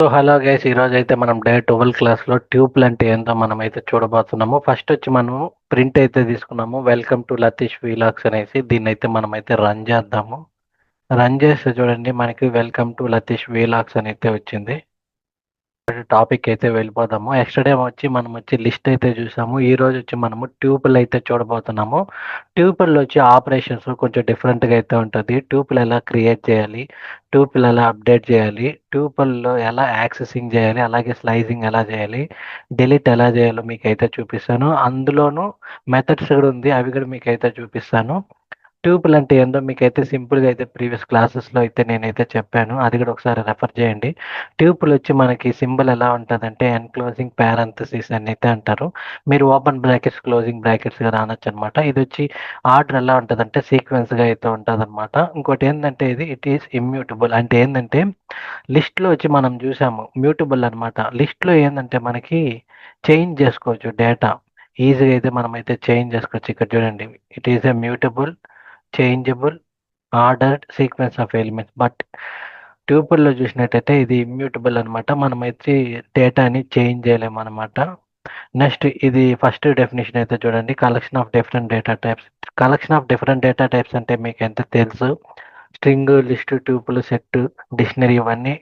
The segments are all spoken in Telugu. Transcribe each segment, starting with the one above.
సో హలో గైస్, ఈరోజు అయితే మనం డే 12 క్లాస్లో ట్యూబ్లు అంటే ఏంటో మనం అయితే చూడబోతున్నాము. ఫస్ట్ వచ్చి మనం ప్రింట్ అయితే తీసుకున్నాము. వెల్కమ్ టు లతీష్ వీలాగ్స్ అనేసి దీన్ని అయితే మనం అయితే రన్ చేద్దాము. రన్ చేస్తే చూడండి మనకి వెల్కమ్ టు లతీష్ వీలాగ్స్ అని అయితే వచ్చింది. టాపిక్ అయితే వెళ్ళిపోదాము. ఎస్టర్డే వచ్చి మనం వచ్చి లిస్ట్ అయితే చూసాము. ఈ రోజు వచ్చి మనము ట్యూబుల్ అయితే చూడబోతున్నాము. ట్యూబుల్ వచ్చి ఆపరేషన్స్ కొంచెం డిఫరెంట్గా అయితే ఉంటుంది. ట్యూబుల్ ఎలా క్రియేట్ చేయాలి, ట్యూబుల్ ఎలా అప్డేట్ చేయాలి, ట్యూబుల్లో ఎలా యాక్సెసింగ్ చేయాలి, అలాగే స్లైసింగ్ ఎలా చేయాలి, డిలీట్ ఎలా చేయాలో మీకు అయితే చూపిస్తాను. అందులోనూ మెథడ్స్ కూడా ఉంది, అవి కూడా మీకు అయితే చూపిస్తాను. ట్యూబుల్ అంటే ఏందో మీకైతే సింపుల్గా అయితే ప్రీవియస్ క్లాసెస్లో అయితే నేనైతే చెప్పాను, అది కూడా ఒకసారి రెఫర్ చేయండి. ట్యూబుల్ వచ్చి మనకి సింబల్ ఎలా ఉంటుందంటే ఎన్క్లోజింగ్ పారాంథసిస్ అని అయితే అంటారు. మీరు ఓపెన్ బ్రాకెట్స్ క్లోజింగ్ బ్రాకెట్స్ గా అనొచ్చు అనమాట. ఇది వచ్చి ఆర్డర్ ఎలా ఉంటుందంటే సీక్వెన్స్గా అయితే ఉంటుంది అనమాట. ఇంకోటి ఏంటంటే ఇట్ ఈస్ ఇమ్యూటబుల్ అంటే ఏంటంటే లిస్ట్లో వచ్చి మనం చూసాము మ్యూటబుల్ అనమాట. లిస్ట్లో ఏంటంటే మనకి చేంజ్ చేసుకోవచ్చు డేటా, ఈజీగా అయితే మనం అయితే చేంజ్ చేసుకోవచ్చు. ఇక్కడ చూడండి, it is a mutable changeable ordered sequence of elements. But ట్యూపుల్లో చూసినట్టయితే ఇది ఇమ్యూటబుల్ అనమాట. మనమైతే డేటాని చేంజ్ చేయలేము అనమాట. నెక్స్ట్ ఇది ఫస్ట్ డెఫినేషన్ అయితే చూడండి, collection of different data types. Collection of different data types అంటే మీకు ఎంత తెలుసు, string, list, tuple, set, dictionary ఇవన్నీ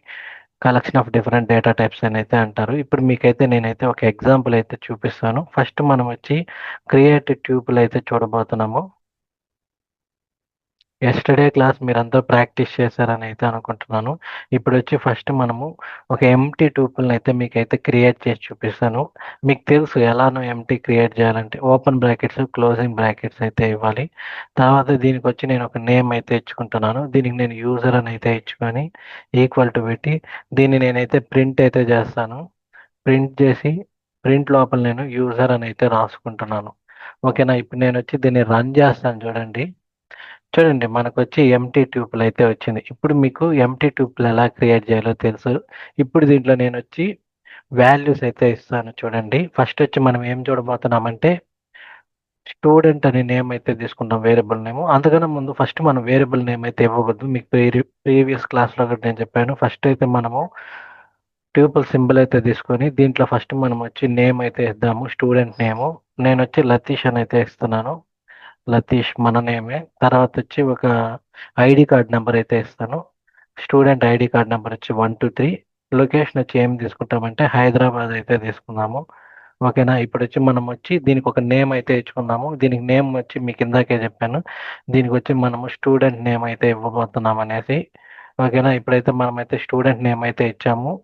collection of different data types అని అయితే అంటారు. ఇప్పుడు మీకైతే నేనైతే ఒక ఎగ్జాంపుల్ అయితే చూపిస్తాను. ఫస్ట్ మనం వచ్చి క్రియేట్ ట్యూపుల్ అయితే చూడబోతున్నాము. ఎస్టర్డే క్లాస్ మీరంతా ప్రాక్టీస్ చేశారని అయితే అనుకుంటున్నాను. ఇప్పుడు వచ్చి ఫస్ట్ మనము ఒక ఎంటీ ట్యూపుల్ని అయితే మీకైతే క్రియేట్ చేసి చూపిస్తాను. మీకు తెలుసు ఎలానో ఎంటీ క్రియేట్ చేయాలంటే ఓపెన్ బ్రాకెట్స్ క్లోజింగ్ బ్రాకెట్స్ అయితే ఇవ్వాలి. తర్వాత దీనికి వచ్చి నేను ఒక నేమ్ అయితే ఇచ్చుకుంటున్నాను. దీనికి నేను యూజర్ అని అయితే ఇచ్చుకొని ఈక్వల్ టు పెట్టి దీన్ని నేనైతే ప్రింట్ అయితే చేస్తాను. ప్రింట్ చేసి ప్రింట్ లోపల నేను యూజర్ అని అయితే రాసుకుంటున్నాను. ఓకేనా. ఇప్పుడు నేను వచ్చి దీన్ని రన్ చేస్తాను. చూడండి, చూడండి మనకు వచ్చి ఎంటీ ట్యూపుల్ అయితే వచ్చింది. ఇప్పుడు మీకు ఎంటీ ట్యూపుల్ ఎలా క్రియేట్ చేయాలో తెలుసు. ఇప్పుడు దీంట్లో నేను వచ్చి వాల్యూస్ అయితే ఇస్తాను. చూడండి, ఫస్ట్ వచ్చి మనం ఏం చూడబోతున్నామంటే స్టూడెంట్ అనే నేమ్ అయితే తీసుకుంటాం, వేరియబుల్ నేమ్. అంతకన్నా ముందు ఫస్ట్ మనం వేరియబుల్ నేమ్ అయితే ఇవ్వకూడదు. మీకు ప్రీవియస్ క్లాస్లో కూడా నేను చెప్పాను. ఫస్ట్ అయితే మనము ట్యూపుల్ సింబల్ అయితే తీసుకొని దీంట్లో ఫస్ట్ మనం వచ్చి నేమ్ అయితే ఇద్దాము, స్టూడెంట్ నేము. నేను వచ్చి లతీష్ అని అయితే ఇస్తున్నాను. లతీష్ మన నేమే. తర్వాత వచ్చి ఒక ఐడి కార్డ్ నెంబర్ అయితే ఇస్తాను. స్టూడెంట్ ఐడి కార్డ్ నెంబర్ వచ్చి 123. లొకేషన్ వచ్చి ఏం తీసుకుంటామంటే హైదరాబాద్ అయితే తీసుకుందాము. ఓకేనా. ఇప్పుడు వచ్చి మనం వచ్చి దీనికి ఒక నేమ్ అయితే ఇచ్చుకుందాము. దీనికి నేమ్ వచ్చి మీకు ఇందాకే చెప్పాను, దీనికి వచ్చి మనము స్టూడెంట్ నేమ్ అయితే ఇవ్వబోతున్నాం అనేసి. ఓకేనా. ఇప్పుడైతే మనం అయితే స్టూడెంట్ నేమ్ అయితే ఇచ్చాము.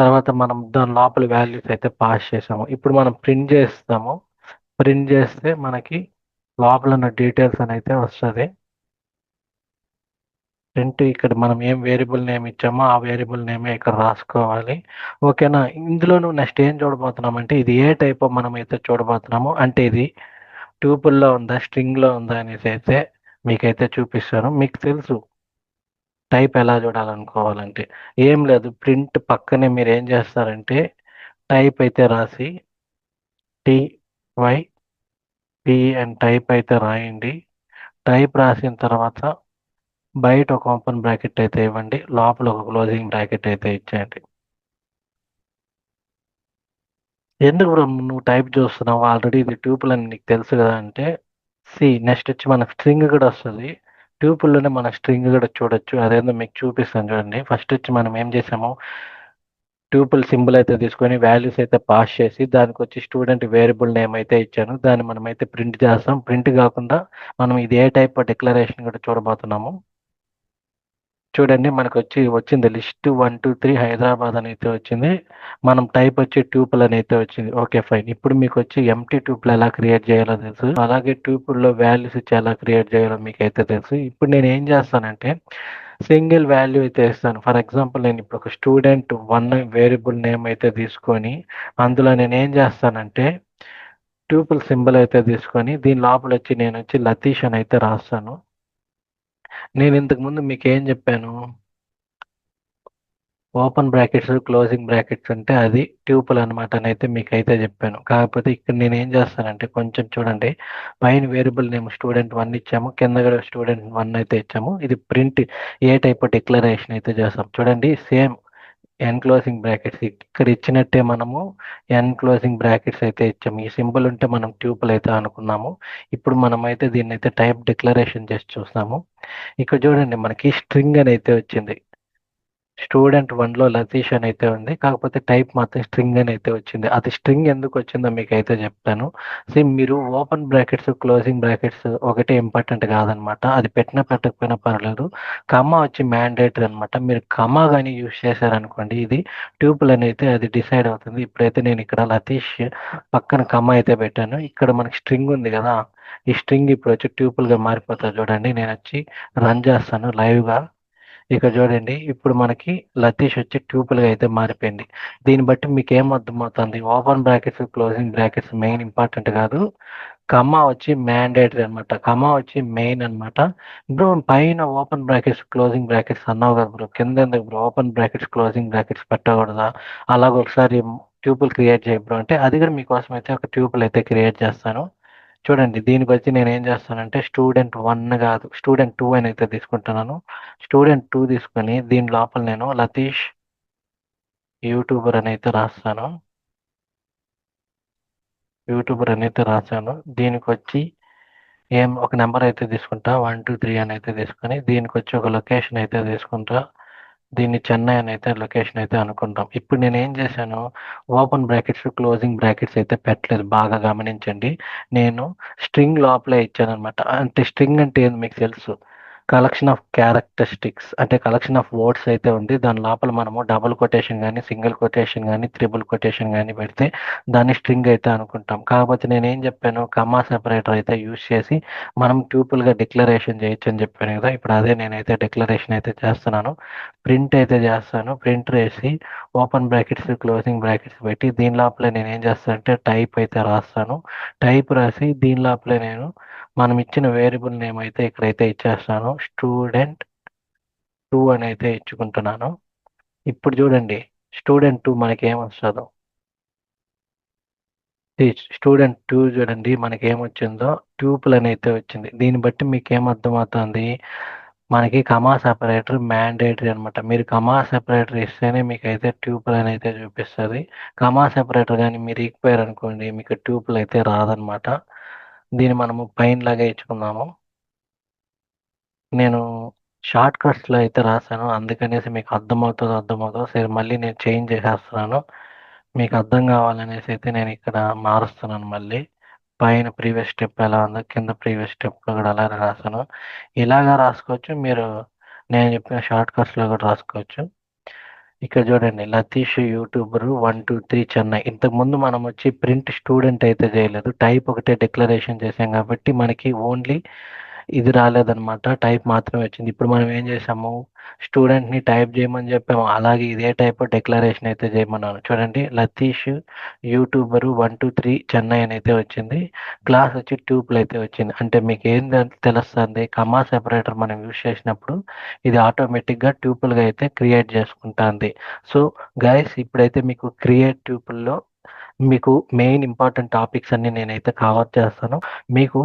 తర్వాత మనం దాని లోపల వాల్యూస్ అయితే పాస్ చేసాము. ఇప్పుడు మనం ప్రింట్ చేస్తాము. ప్రింట్ చేస్తే మనకి లోపల ఉన్న డీటెయిల్స్ అని అయితే వస్తుంది. ప్రింట్ ఇక్కడ మనం ఏం వేరియబుల్ నేమ్ ఇచ్చామో ఆ వేరియబుల్ నేమే ఇక్కడ రాసుకోవాలి. ఓకేనా. ఇందులోనూ నెక్స్ట్ ఏం చూడబోతున్నామంటే ఇది ఏ టైప్ మనం అయితే చూడబోతున్నాము అంటే ఇది ట్యూపుల్లో ఉందా స్ట్రింగ్లో ఉందా అనేసి అయితే మీకైతే చూపిస్తాను. మీకు తెలుసు టైప్ ఎలా చూడాలనుకోవాలంటే ఏం లేదు, ప్రింట్ పక్కనే మీరు ఏం చేస్తారంటే టైప్ అయితే రాసి TYP అని టైప్ అయితే రాయండి. టైప్ రాసిన తర్వాత బయట ఒక ఓపెన్ బ్రాకెట్ అయితే ఇవ్వండి, లోపల ఒక క్లోజింగ్ బ్రాకెట్ అయితే ఇచ్చేయండి. ఎందుకు బ్రో నువ్వు టైప్ చూస్తున్నావు, ఆల్రెడీ ఇది ట్యూపుల్ అని నీకు తెలుసు కదా అంటే నెక్స్ట్ వచ్చి మన స్ట్రింగ్ కూడా వస్తుంది. ట్యూపుల్లోనే మన స్ట్రింగ్ కూడా చూడొచ్చు, అదేందో మీకు చూపిస్తాను చూడండి. ఫస్ట్ వచ్చి మనం ఏం చేసాము, ట్యూపుల్ సింబల్ అయితే తీసుకొని వాల్యూస్ అయితే పాస్ చేసి దానికి వచ్చి స్టూడెంట్ వేరియబుల్ నేమ్ అయితే ఇచ్చాను. దాన్ని మనం అయితే ప్రింట్ చేస్తాం. ప్రింట్ కాకుండా మనం ఇది ఏ టైప్ డిక్లరేషన్ కూడా చూడబోతున్నాము. చూడండి మనకు వచ్చింది లిస్ట్ 123 హైదరాబాద్ అని అయితే వచ్చింది. మనం టైప్ వచ్చి ట్యూపుల్ అని అయితే వచ్చింది. Okay fine. ఇప్పుడు మీకు వచ్చి ఎంటీ ట్యూపుల్ ఎలా క్రియేట్ చేయాలో తెలుసు, అలాగే ట్యూపుల్లో వాల్యూస్ ఇచ్చి ఎలా క్రియేట్ చేయాలో మీకు అయితే తెలుసు. ఇప్పుడు నేను ఏం చేస్తానంటే సింగిల్ వాల్యూ అయితే ఇస్తాను. ఫర్ ఎగ్జాంపుల్ నేను ఇప్పుడు ఒక స్టూడెంట్ 1 వేరియబుల్ నేమ్ అయితే తీసుకొని అందులో నేను ఏం చేస్తానంటే ట్యూపుల్ సింబల్ అయితే తీసుకొని దీని లోపల వచ్చి నేను వచ్చి లతీష్ అని అయితే రాస్తాను. నేను ఇంతకు ముందు మీకు ఏం చెప్పాను, ఓపెన్ బ్రాకెట్స్ క్లోజింగ్ బ్రాకెట్స్ అంటే అది ట్యూపుల్ అనమాట అని అయితే మీకు అయితే చెప్పాను. కాకపోతే ఇక్కడ నేను ఏం చేస్తానంటే కొంచెం చూడండి, పైన వేరియబుల్ నేమ్ స్టూడెంట్ 1 ఇచ్చాము, కింద కూడా స్టూడెంట్ 1 అయితే ఇచ్చాము. ఇది ప్రింట్ ఏ టైప్ డిక్లరేషన్ అయితే చేస్తాం. చూడండి సేమ్ ఎన్ క్లోజింగ్ బ్రాకెట్స్ ఇక్కడ ఇచ్చినట్టే మనము ఎన్ క్లోజింగ్ బ్రాకెట్స్ అయితే ఇచ్చాము. ఈ సింబల్ ఉంటే మనం ట్యూపుల్ అయితే అనుకున్నాము. ఇప్పుడు మనమైతే దీన్నైతే టైప్ డిక్లరేషన్ చేసి చూస్తాము. ఇక్కడ చూడండి మనకి స్ట్రింగ్ అని అయితే వచ్చింది. స్టూడెంట్ 1లో లతీష్ అని అయితే ఉంది. కాకపోతే టైప్ మాత్రం స్ట్రింగ్ అని అయితే వచ్చింది. అది స్ట్రింగ్ ఎందుకు వచ్చిందో మీకైతే చెప్తాను. సేమ్ మీరు ఓపెన్ బ్రాకెట్స్, క్లోజింగ్ బ్రాకెట్స్ ఒకటే ఇంపార్టెంట్ కాదనమాట. అది పెట్టినా పెట్టకపోయినా పర్లేదు. కమా వచ్చి మ్యాండేటరీ అనమాట. మీరు కమా గాని యూజ్ చేశారనుకోండి ఇది ట్యూపుల్ అని అయితే అది డిసైడ్ అవుతుంది. ఇప్పుడైతే నేను ఇక్కడ లతీష్ పక్కన కమా అయితే పెట్టాను. ఇక్కడ మనకి స్ట్రింగ్ ఉంది కదా! ఈ స్ట్రింగ్ ఇప్పుడు వచ్చి ట్యూపుల్‌గా మారిపోతది చూడండి. నేనొచ్చి రన్ చేస్తాను లైవ్‌గా. ఇక్కడ చూడండి ఇప్పుడు మనకి లతీష్ వచ్చి ట్యూపుల్గా అయితే మారిపోయింది. దీన్ని బట్టి మీకు ఏం అర్థమవుతుంది? Open brackets, closing brackets main important కాదు. కమా వచ్చి మ్యాండేటరీ అనమాట. కమా వచ్చి మెయిన్ అనమాట. బ్రో పైన ఓపెన్ బ్రాకెట్స్, క్లోజింగ్ బ్రాకెట్స్ అన్నావు కదా బ్రో! కింద ఎందుకు bro open brackets, closing brackets పెట్టకూడదా? అలాగ ఒకసారి ట్యూపుల్ క్రియేట్ చేయి బ్రో అంటే అది కూడా మీకోసం అయితే ఒక ట్యూపుల్ అయితే క్రియేట్ చేస్తాను. చూడండి దీనికి వచ్చి నేను ఏం చేస్తానంటే స్టూడెంట్ 1 కాదు స్టూడెంట్ 2 అని అయితే తీసుకుంటున్నాను. స్టూడెంట్ 2 తీసుకొని దీని లోపల నేను లతీష్ యూట్యూబర్ అని అయితే రాస్తాను. యూట్యూబర్ అని అయితే రాశాను. దీనికి వచ్చి ఒక నెంబర్ అయితే తీసుకుంటా 1, 2, 3 అని అయితే తీసుకొని దీనికి వచ్చి ఒక లొకేషన్ అయితే తీసుకుంటా. దీన్ని చెన్నై అని అయితే లొకేషన్ అయితే అనుకుంటాం. ఇప్పుడు నేను ఏం చేశాను ఓపెన్ బ్రాకెట్స్, క్లోజింగ్ బ్రాకెట్స్ అయితే పెట్టలేదు బాగా గమనించండి. నేను స్ట్రింగ్ లోపలే ఇచ్చాననమాట. అంటే స్ట్రింగ్ అంటే ఏంది మీకు తెలుసు. కలెక్షన్ ఆఫ్ క్యారెక్టరిస్టిక్స్ అంటే కలెక్షన్ ఆఫ్ వర్డ్స్ అయితే ఉంది. దాని లోపల మనము డబుల్ కొటేషన్ గాని, సింగిల్ కొటేషన్ గాని, త్రిబుల్ కొటేషన్ గాని పెడితే దాన్ని స్ట్రింగ్ అయితే అనుకుంటాం. కాకపోతే నేనేం చెప్పాను కమా సెపరేటర్ అయితే యూజ్ చేసి మనం ట్యూపుల్‌గా డిక్లరేషన్ చేయొచ్చు అని చెప్పాను కదా! ఇప్పుడు అదే నేనైతే డిక్లరేషన్ అయితే చేస్తున్నాను. ప్రింట్ అయితే చేస్తాను. ప్రింట్ వేసి ఓపెన్ బ్రాకెట్స్, క్లోజింగ్ బ్రాకెట్స్ పెట్టి దీని లోపలే నేనేం చేస్తానంటే టైప్ అయితే రాస్తాను. టైప్ రాసి దీని లోపలే నేను మనం ఇచ్చిన వేరియబుల్ నేమ్ అయితే ఇక్కడైతే ఇచ్చేస్తాను. స్టూడెంట్ 2 అని అయితే ఇచ్చుకుంటున్నాను. ఇప్పుడు చూడండి స్టూడెంట్ 2 మనకేమొస్తదో. స్టూడెంట్ 2 చూడండి మనకేమొచ్చిందో ట్యూపుల్ అని అయితే వచ్చింది. దీన్ని బట్టి మీకేం అర్థమవుతుంది? మనకి కమా సెపరేటర్ మ్యాండేటరీ అనమాట. మీరు కమా సెపరేటర్ ఇస్తేనే మీకైతే ట్యూపుల్ అని అయితే చూపిస్తది. కమా సెపరేటర్ గాని మీరు ఇయ్యకపోయారనుకోండి మీకు ట్యూపుల్ అయితే రాదనమాట. దీన్ని మనము పైనలాగే ఇచ్చుకుందాము. నేను షార్ట్ కట్స్‌లో అయితే రాసాను. అందుకనేసి మీకు అర్థమవుతదో సరే మళ్ళీ నేను చేంజ్ చేసేస్తున్నాను. మీకు అర్థం కావాలనేసి అయితే నేను ఇక్కడ మారుస్తున్నాను మళ్ళీ. పైన ప్రీవియస్ స్టెప్ ఎలా ఉందో కింద ప్రీవియస్ స్టెప్‌లో కూడా అలానే రాసాను. ఇలాగా రాసుకోవచ్చు. మీరు నేను చెప్పిన షార్ట్ కట్స్‌లో కూడా రాసుకోవచ్చు. ఇక్కడ చూడండి లతీష్ యూట్యూబర్ 1, 2, 3 చెన్నై. ఇంతకుముందు మనం వచ్చి ప్రింట్ స్టూడెంట్ అయితే చేయలేదు. టైప్ ఒకటే డిక్లరేషన్ చేసాం కాబట్టి మనకి ఓన్లీ ఇది రాలేదనమాట. టైప్ మాత్రమే వచ్చింది. ఇప్పుడు మనం ఏం చేసాము స్టూడెంట్‌ని టైప్ చేయమని చెప్పాము. అలాగే ఇదే టైప్ డిక్లరేషన్ అయితే చేయమన్నాను. చూడండి లతీష్ యూట్యూబర్ 1, 2, 3 చెన్నై అని అయితే వచ్చింది. క్లాస్ వచ్చి ట్యూపుల్ అయితే వచ్చింది. అంటే మీకు ఏం తెలుస్తుంది కమా సెపరేటర్ మనం యూజ్ చేసినప్పుడు ఇది ఆటోమేటిక్‌గా ట్యూపుల్‌గా అయితే క్రియేట్ చేసుకుంటాంది. సో గైస్ ఇప్పుడైతే మీకు క్రియేట్ ట్యూపుల్‌లో మీకు మెయిన్ ఇంపార్టెంట్ టాపిక్స్ అన్నీ నేనైతే కవర్ చేస్తాను. మీకు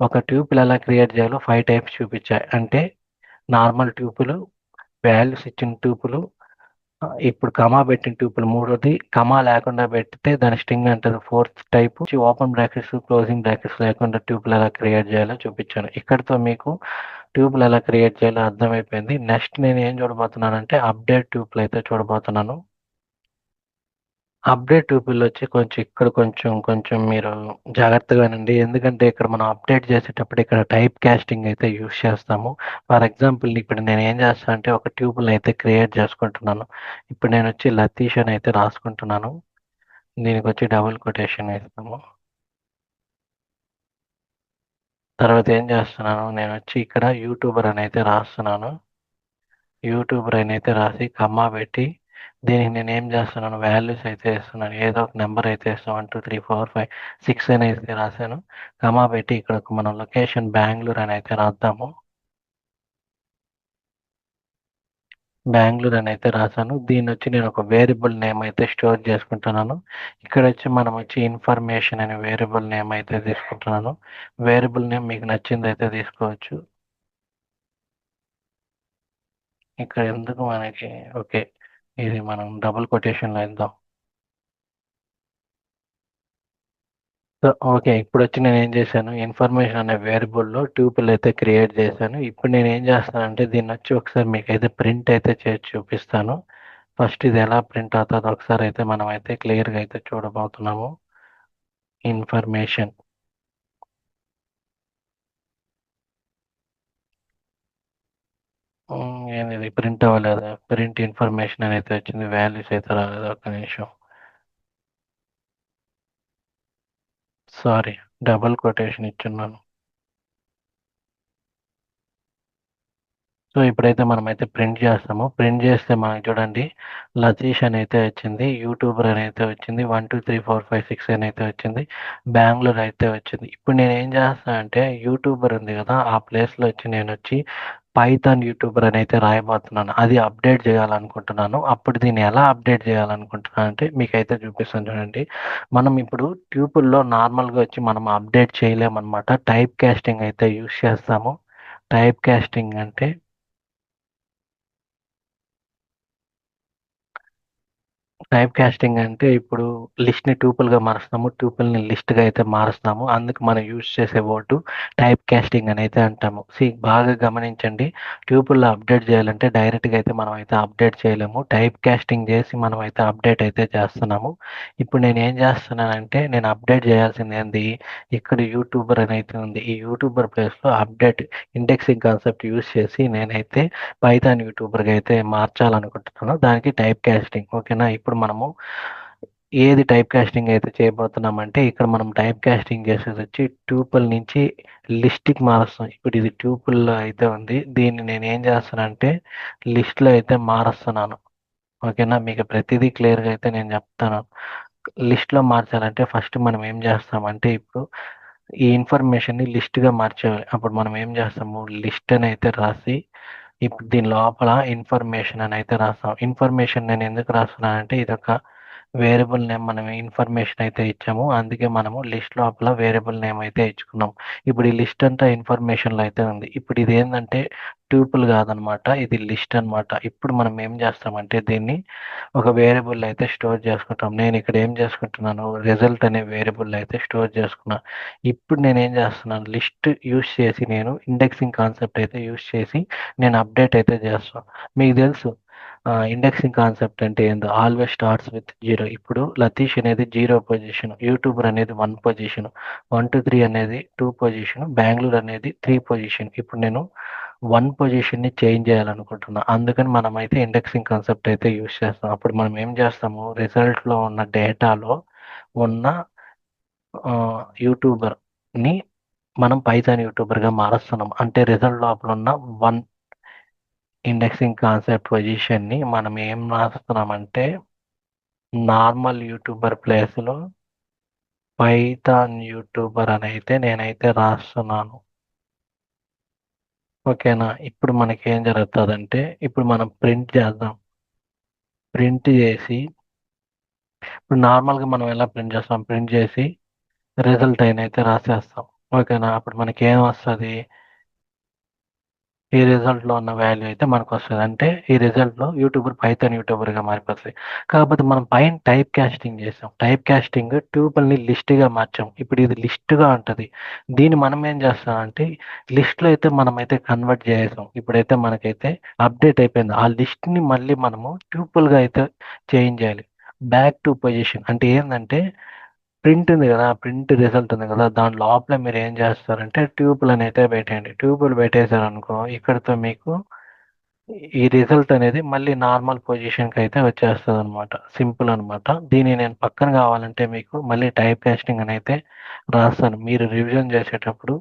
ఒక ట్యూపుల్ ఎలా క్రియేట్ చేయాలో 5 టైప్స్ చూపించా. అంటే నార్మల్ ట్యూపుల్, వాల్యూస్ ఇచ్చిన ట్యూపుల్, ఇప్పుడు కమా పెట్టిన ట్యూపుల్ మూడోది, కమా లేకుండా పెడితే దాని స్ట్రింగ్ అంటారు fourth type. Open brackets, closing brackets లేకుండా ట్యూపుల్ ఎలా క్రియేట్ చేయాలో చూపించాను. ఇక్కడితో మీకు ట్యూపుల్ ఎలా క్రియేట్ చేయాలో అర్థమైపోయింది. నెక్స్ట్ నేను ఏం చూడబోతున్నానంటే అప్డేట్ ట్యూపుల్ అయితే చూడబోతున్నాను. అప్డేట్ ట్యూబులొచ్చి కొంచెం ఇక్కడ కొంచెం మీరు జాగ్రత్తగా వినండి. ఎందుకంటే ఇక్కడ మనం అప్డేట్ చేసేటప్పుడు ఇక్కడ టైప్ కాస్టింగ్ అయితే యూజ్ చేస్తాము. ఫర్ ఎగ్జాంపుల్ ఇప్పుడు నేనేం చేస్తానంటే ఒక ట్యూబుల్ని అయితే క్రియేట్ చేసుకుంటున్నాను. ఇప్పుడు నేనొచ్చి లతీష్ అని అయితే రాసుకుంటున్నాను. దీనికొచ్చి డబుల్ కొటేషన్ వేస్తాము. తర్వాత ఏం చేస్తున్నాను నేనొచ్చి ఇక్కడ యూట్యూబర్ అని అయితే రాస్తున్నాను. యూట్యూబర్ అని అయితే రాసి కమ్మా పెట్టి దీనికి నేనేం చేస్తున్నాను వాల్యూస్ అయితే ఇస్తున్నాను. ఏదో ఒక నెంబర్ అయితే ఇస్తాను. 1, 2, 3, 4, 5, 6 అని అయితే రాశాను. కమా పెట్టి ఇక్కడ మనం లొకేషన్ బెంగుళూరు అని అయితే రాద్దాము. బెంగుళూరు అని అయితే రాశాను. దీన్నొచ్చి నేను ఒక వేరియబుల్ నేమ్ అయితే స్టోర్ చేసుకుంటున్నాను. ఇక్కడొచ్చి మనం వచ్చి ఇన్ఫర్మేషన్ అనే వేరియబుల్ నేమ్ అయితే తీసుకుంటున్నాను. వేరియబుల్ నేమ్ మీకు నచ్చిందయితే తీసుకోవచ్చు. ఇక్కడ ఎందుకు మనకి ఓకే. ఇది మనం డబుల్ కొటేషన్లో ఇద్దాం. సో ఓకే, ఇప్పుడు వచ్చి నేను ఏం చేశాను, ఇన్ఫర్మేషన్ అనే వేరియబుల్లో ట్యూపుల్ అయితే క్రియేట్ చేశాను. ఇప్పుడు నేను ఏం చేస్తానంటే దీన్ని వచ్చి ఒకసారి మీకు అయితే ప్రింట్ అయితే చేసి చూపిస్తాను. ఫస్ట్ ఇది ఎలా ప్రింట్ అవుతుందో ఒకసారి అయితే మనం అయితే క్లియర్గా అయితే చూడబోతున్నాము. ఇన్ఫర్మేషన్ ఏంది ఇది ప్రింట్ అవ్వలేదు, ప్రింట్ ఇన్ఫర్మేషన్ అని అయితే వచ్చింది, వాల్యూస్ అయితే రాలేదు. ఒక్క నిమిషం, సారీ, డబుల్ కొటేషన్ ఇచ్చున్నాను. సో ఇప్పుడైతే మనమైతే ప్రింట్ చేస్తాము. ప్రింట్ చేస్తే మనకి చూడండి లతీష్ అని అయితే వచ్చింది, యూట్యూబర్ అని అయితే వచ్చింది, 1 2 3 4 5 6 అని అయితే వచ్చింది, బెంగళూరు అయితే వచ్చింది. ఇప్పుడు నేను ఏం చేస్తానంటే యూట్యూబర్ ఉంది కదా, ఆ ప్లేస్లో వచ్చి నేను వచ్చి పైథాన్ యూట్యూబర్ అని అయితే రాయబోతున్నాను. అది అప్డేట్ చేయాలనుకుంటున్నాను. అప్పుడు దీన్ని ఎలా అప్డేట్ చేయాలనుకుంటున్నాను అంటే మీకైతే చూపిస్తాను చూడండి. మనం ఇప్పుడు ట్యూపుల్లో నార్మల్గా వచ్చి మనం అప్డేట్ చేయలేమన్నమాట. టైప్ కాస్టింగ్ అయితే యూస్ చేస్తాము. టైప్ కాస్టింగ్ అంటే టైప్ కాస్టింగ్ అంటే ఇప్పుడు లిస్ట్‌ని ట్యూపుల్‌గా మారుస్తాము. ట్యూపుల్‌ని లిస్ట్‌గా అయితే మారుస్తాము. అందుకు మనం యూజ్ చేసే వర్డ్ టైప్ కాస్టింగ్ అని అయితే అంటాము. బాగా గమనించండి. ట్యూపుల్‌లో అప్డేట్ చేయాలంటే డైరెక్ట్‌గా అయితే మనం అయితే అప్డేట్ చేయలేము. టైప్ కాస్టింగ్ చేసి మనం అయితే అప్డేట్ అయితే చేస్తున్నాము. ఇప్పుడు నేను ఏం చేస్తున్నానంటే నేను అప్డేట్ చేయాల్సింది ఏంది, ఇక్కడ యూట్యూబర్ అని అయితే ఉంది. ఈ యూట్యూబర్ ప్లేస్‌లో అప్డేట్ ఇండెక్సింగ్ కాన్సెప్ట్ యూజ్ చేసి నేనైతే పైథాన్ యూట్యూబర్‌గా అయితే మార్చాలనుకుంటున్నాను. దానికి టైప్ కాస్టింగ్ ఓకేనా. ఇప్పుడు మనము ఏది టైప్ కాస్టింగ్ అయితే చేయబోతున్నామంటే ఇక్కడ మనం టైప్ కాస్టింగ్ చేసేది వచ్చి ట్యూపుల్ నుంచి లిస్ట్‌కి మారుస్తాం. ఇప్పుడు ఇది ట్యూపుల్‌లో అయితే ఉంది. దీన్ని నేను ఏం చేస్తానంటే లిస్ట్‌లో అయితే మారుస్తున్నాను. ఓకేనా. మీకు ప్రతిదీ క్లియర్‌గా అయితే నేను చెప్తాను. లిస్ట్‌లో మార్చాలంటే ఫస్ట్ మనం ఏం చేస్తామంటే ఇప్పుడు ఈ ఇన్ఫర్మేషన్‌ని లిస్ట్‌గా మార్చేయాలి. అప్పుడు మనం ఏం చేస్తాము, లిస్ట్ అని అయితే రాసి ఇప్పుడు దీని లోపల ఇన్ఫర్మేషన్ అని అయితే రాస్తాం. ఇన్ఫర్మేషన్ నేను ఎందుకు రాస్తున్నానంటే ఇదొక వేరియబుల్ నేమ్, మనం ఇన్ఫర్మేషన్ అయితే ఇచ్చాము. అందుకే మనము లిస్ట్ లోపల వేరియబుల్ నేమ్ అయితే ఇచ్చుకున్నాం. ఇప్పుడు ఈ లిస్ట్ అంతా ఇన్ఫర్మేషన్‌లో అయితే ఉంది. ఇప్పుడు ఇదేందంటే ట్యూపుల్ కాదనమాట. ఇది లిస్ట్ అనమాట. ఇప్పుడు మనం ఏం చేస్తామంటే దీన్ని ఒక వేరియబుల్ అయితే స్టోర్ చేసుకుంటాం. నేను ఇక్కడ ఏం చేసుకుంటున్నాను, రిజల్ట్ అనే వేరియబుల్ అయితే స్టోర్ చేసుకున్నా. ఇప్పుడు నేనేం చేస్తున్నాను, లిస్ట్ యూజ్ చేసి నేను ఇండెక్సింగ్ కాన్సెప్ట్ అయితే యూజ్ చేసి నేను అప్డేట్ అయితే చేస్తాను. మీకు తెలుసు ఇండెక్సింగ్ కాన్సెప్ట్ అంటే ఏందో, ఆల్వేస్ స్టార్ట్స్ విత్ జీరో. ఇప్పుడు లతీష్ అనేది 0 పొజిషన్, యూట్యూబర్ అనేది 1 పొజిషన్, 1 2 3 అనేది 2 పొజిషన్, బెంగళూరు అనేది 3 పొజిషన్. ఇప్పుడు నేను 1 పొజిషన్‌ని చేంజ్ చేయాలనుకుంటున్నా. అందుకని మనమైతే ఇండెక్సింగ్ కాన్సెప్ట్ అయితే యూజ్ చేస్తాం. అప్పుడు మనం ఏం చేస్తాము, రిజల్ట్‌లో ఉన్న డేటాలో ఉన్న యూట్యూబర్‌ని మనం పైథాన్ యూట్యూబర్‌గా మారుస్తున్నాం. అంటే రిజల్ట్ లోపల ఉన్న 1 ఇండెక్సింగ్ కాన్సెప్ట్ పొజిషన్‌ని మనం ఏం రాస్తున్నామంటే నార్మల్ యూట్యూబర్ ప్లేస్‌లో పైథాన్ యూట్యూబర్ అని అయితే నేనైతే రాస్తున్నాను. ఓకేనా. ఇప్పుడు మనకేం జరుగుతదంటే ఇప్పుడు మనం ప్రింట్ చేద్దాం. ప్రింట్ చేసి ఇప్పుడు నార్మల్‌గా మనం ఎలా ప్రింట్ చేస్తాం, ప్రింట్ చేసి రిజల్ట్ అని అయితే రాసేస్తాం. ఓకేనా. అప్పుడు మనకేమొస్తది, ఈ రిజల్ట్‌లో ఉన్న వాల్యూ అయితే మనకొస్తది. అంటే ఈ రిజల్ట్‌లో యూట్యూబర్ పైథాన్ యూట్యూబర్‌గా మారిపోతది. కాకపోతే మనం పైన టైప్ కాస్టింగ్ చేసాం. టైప్ కాస్టింగ్ ట్యూపుల్‌ని లిస్ట్‌గా మార్చాం. ఇప్పుడు ఇది లిస్ట్‌గా ఉంటది. దీన్ని మనం ఏం చేస్తామంటే లిస్ట్‌లో అయితే మనమైతే కన్వర్ట్ చేసేసాం. ఇప్పుడైతే మనకైతే అప్డేట్ అయిపోయింది. ఆ లిస్ట్‌ని మళ్ళీ మనము ట్యూపుల్‌గా అయితే చేంజ్ చేయాలి. బ్యాక్ టు పొజిషన్ అంటే ఏందంటే ప్రింట్ ఉంది గదా, ప్రింట్ రిజల్ట్ ఉంది గదా, దాని లోపల మీరేం జేస్తారంటే ట్యూబులనైతే పెట్టేయండి. ట్యూబులు పెట్టేసారనుకో ఇక్కడితో మీకు ఈ రిజల్ట్ అనేది మళ్ళీ నార్మల్ పొజిషన్‌కైతే వచ్చేస్తదనమాట. సింపుల్ అనమాట. దీన్ని నేను పక్కన గావాలంటే మీకు మళ్ళీ టైప్ కాస్టింగ్ అనైతే రాస్తాను. మీరు రివిజన్ చేసేటప్పుడు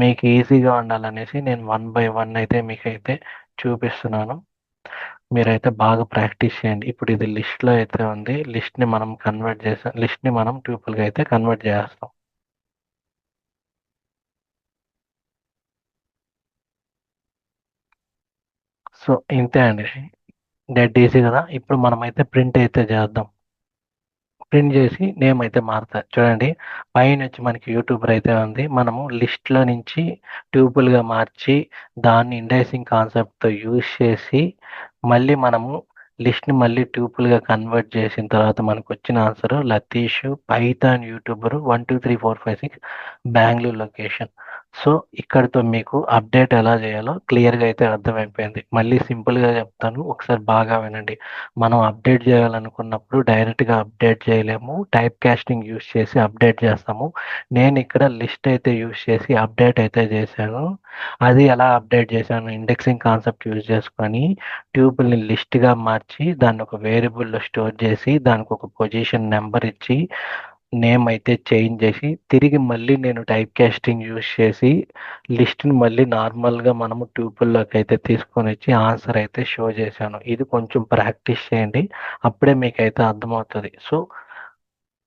మీకు ఈజీగా ఉండాలనేసి నేను 1 బై 1 అయితే మీకైతే చూపిస్తున్నాను. మీరైతే బాగా ప్రాక్టీస్ చేయండి. ఇప్పుడు ఇది లిస్ట్‌లో అయితే ఉంది. లిస్ట్‌ని మనం ట్యూపుల్‌గా అయితే కన్వర్ట్ చేసేస్తాం. సో, ఇంతే అండి. డెడ్ ఈజీ గదా! ఇప్పుడు మనమైతే ప్రింట్ అయితే చేద్దాం. ప్రింట్ చేసి నేమ్ అయితే మారుతా. చూడండి పైనొచ్చి మనకి యూట్యూబర్ అయితే ఉంది. మనము లిస్ట్‌లో నుంచి ట్యూపుల్‌గా మార్చి దాన్ని ఇండెక్సింగ్ కాన్సెప్ట్‌తో యూజ్ చేసి మళ్ళీ మనము లిస్ట్‌ని మళ్ళీ ట్యూపుల్‌గా కన్వర్ట్ చేసిన తర్వాత మనకొచ్చిన answer Latheesh Python YouTuber 1, 2, 3, 4, 5, 6 Bengaluru location. So, ఇక్కడితో మీకు అప్డేట్ ఎలా చేయాలో క్లియర్‌గా అయితే అర్థమైపోయింది. మళ్ళీ సింపుల్‌గా చెప్తాను. ఒకసారి బాగా వినండి. మనం అప్డేట్ చేయాలనుకున్నప్పుడు డైరెక్ట్‌గా అప్డేట్ చేయలేము. టైప్ కాస్టింగ్ యూజ్ చేసి అప్డేట్ చేస్తాము. నేను ఇక్కడ లిస్ట్ అయితే యూజ్ చేసి అప్డేట్ అయితే చేశాను. అది ఎలా అప్డేట్ చేశాను ఇండెక్సింగ్ కాన్సెప్ట్ యూజ్ చేసుకొని ట్యూపుల్ని లిస్ట్‌గా మార్చి దాన్ని ఒక వేరియబుల్‌లో స్టోర్ చేసి దానికి ఒక పొజిషన్ నెంబర్ ఇచ్చి నేమ్ అయితే చేంజ్ చేసి తిరిగి మళ్ళీ నేను టైప్ కాస్టింగ్ యూజ్ చేసి లిస్ట్‌ని మళ్ళీ నార్మల్‌గా మనము ట్యూపుల్‌లోకి అయితే తీసుకొనొచ్చి ఆన్సర్ అయితే షో చేశాను. ఇది కొంచెం ప్రాక్టీస్ చేయండి. అప్పుడే మీకైతే అర్థమవుతది. సో,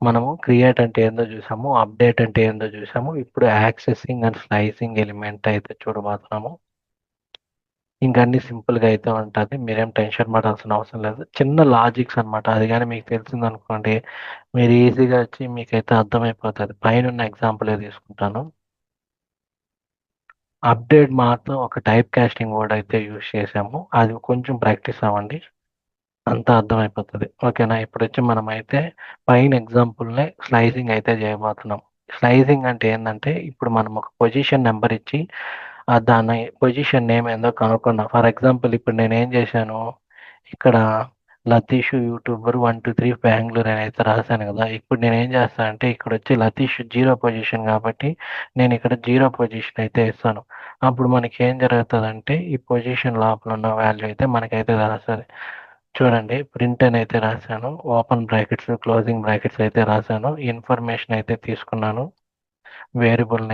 మనము క్రియేట్ అంటే ఏందో చూసాము. అప్డేట్ అంటే ఏందో చూసాము. ఇప్పుడు యాక్సెసింగ్ అండ్ స్లైసింగ్ ఎలిమెంట్ అయితే చూడబోతున్నాము. ఇంక అన్నీ సింపుల్‌గా అయితే ఉంటది. మీరేం టెన్షన్ పడాల్సిన అవసరం లేదు. చిన్న లాజిక్స్ అన్నమాట. అది గాని మీకు తెలిసిందనుకోండి, మీరు ఈజీగా వచ్చి మీకైతే అర్థమైపోతది. పైనున్న ఎగ్జాంపులే తీసుకుంటాను. అప్డేట్ మాత్రం ఒక టైప్ కాస్టింగ్ వర్డ్ అయితే యూజ్ చేసాము. అది కొంచెం ప్రాక్టీస్ అవ్వండి. అంతా అర్థమైపోతది. ఓకేనా? ఇప్పుడొచ్చి మనమైతే పైన ఎగ్జాంపుల్‌నే స్లైసింగ్ అయితే చేయబోతున్నాం. స్లైసింగ్ అంటే ఏందంటే, ఇప్పుడు మనం ఒక పొజిషన్ నంబర్ ఇచ్చి దాని పొజిషన్ నేమ్ ఏందో కనుక్కున్నాం. ఫర్ ఎగ్జాంపుల్ ఇప్పుడు నేనేం చేశాను, ఇక్కడ లతీష్ యూట్యూబర్ 1, 2, 3 బెంగుళూరు అని అయితే రాసాను కదా! ఇప్పుడు నేనేం చేస్తానంటే ఇక్కడొచ్చి లతీష్ 0 పొజిషన్ కాబట్టి నేనిక్కడ 0 పొజిషన్ అయితే ఇస్తాను. అప్పుడు మనకేం జరుగుతదంటే ఈ పొజిషన్ లోపల ఉన్న వాల్యూ అయితే మనకైతే తెలుస్తది. చూడండి ప్రింట్ అని అయితే రాసాను. ఓపెన్ బ్రాకెట్స్, క్లోజింగ్ బ్రాకెట్స్ అయితే రాసాను. ఇన్ఫర్మేషన్ అయితే తీసుకున్నాను. వేరియబుల్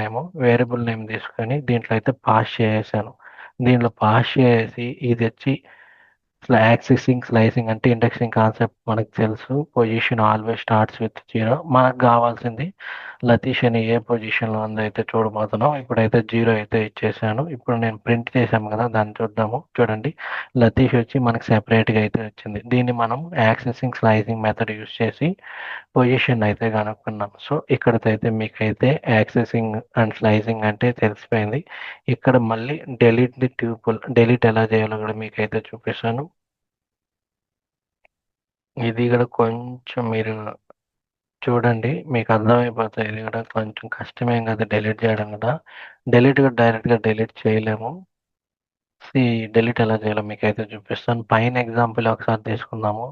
నేమ్ తీసుకొని దీంట్లో అయితే పాస్ చేసేసాను. దీంట్లో పాస్ చేసేసి ఇదొచ్చి యాక్సెసింగ్, స్లైసింగ్ అంటే ఇండెక్సింగ్ కాన్సెప్ట్ మనకు తెలుసు. Position always starts with 0. మనకు కావాల్సింది లతీష్ అని ఏ పొజిషన్‌లో ఉందో అయితే చూడబోతున్నాం. ఇప్పుడైతే 0 అయితే ఇచ్చేసాను. ఇప్పుడు నేను ప్రింట్ చేశాము కదా! దాన్ని చూద్దాము. చూడండి లతీష్ వచ్చి మనకు సెపరేట్‌గా అయితే వచ్చింది. దీన్ని మనం యాక్సెసింగ్, స్లైసింగ్ మెథడ్ యూజ్ చేసి పొజిషన్ అయితే కనుక్కున్నాం. సో, ఇక్కడితో మీకైతే యాక్సెసింగ్ అండ్ స్లైసింగ్ అంటే తెలిసిపోయింది. ఇక్కడ మళ్ళీ డెలీట్ ది ట్యూపుల్ డెలీట్ ఎలా చేయాలో కూడా మీకైతే చూపిస్తాను. ఇది కూడా కొంచెం మీరు చూడండి. మీకు అర్థమైపోతాయి. ఇది కూడా కొంచెం కష్టమేం కాదు డెలీట్ చేయడం కూడా. డెలీట్ కూడా డైరెక్ట్‌గా డెలీట్ చేయలేము. డెలీట్ ఎలా చేయాలో మీకైతే చూపిస్తాను. పైన ఎగ్జాంపుల్ ఒకసారి తీసుకుందాము.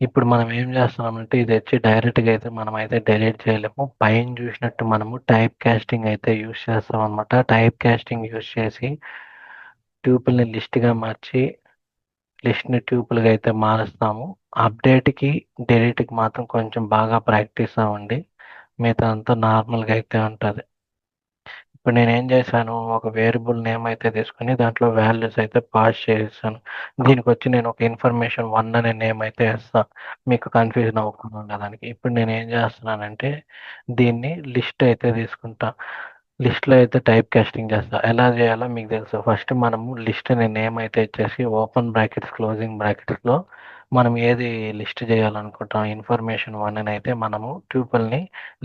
ఇప్పుడు మనం ఏం చేస్తున్నామంటే ఇది వచ్చి డైరెక్ట్‌గా అయితే మనమైతే డెలీట్ చేయలేము. పైన చూసినట్టు మనము టైప్ కాస్టింగ్ అయితే యూజ్ చేస్తామనమాట. టైప్ కాస్టింగ్ యూజ్ చేసి ట్యూపుల్‌ని లిస్ట్‌గా మార్చి లిస్ట్‌ని ట్యూపుల్‌గా అయితే మారుస్తాము. అప్డేట్‌కి, డెలీట్‌కి మాత్రం కొంచెం బాగా ప్రాక్టీస్ అవ్వండి. మిగతా అంతా నార్మల్‌గా అయితే ఉంటది. ఇప్పుడు నేనేం చేశాను, ఒక వేరియబుల్ నేమ్ అయితే తీసుకొని దాంట్లో వాల్యూస్ అయితే పాస్ చేసేసాను. దీనికొచ్చి నేను ఒక ఇన్ఫర్మేషన్ 1 అనే నేమ్ అయితే ఇస్తా. మీకు కన్‌ఫ్యూజన్ అవ్వకుండా ఉండడానికి. ఇప్పుడు నేనేం చేస్తున్నానంటే దీన్ని లిస్ట్ అయితే తీసుకుంటా. లిస్ట్‌లో అయితే టైప్ కాస్టింగ్ చేస్తా. ఎలా చేయాలో మీకు తెలుసు. ఫస్ట్ మనము లిస్ట్ అనే నేమ్ అయితే ఇచ్చేసి ఓపెన్ బ్రాకెట్స్, క్లోజింగ్ బ్రాకెట్స్‌లో మనం ఏది లిస్ట్ చేయాలనుకుంటాం ఇన్ఫర్మేషన్ 1 అని అయితే మనము ట్యూపుల్‌ని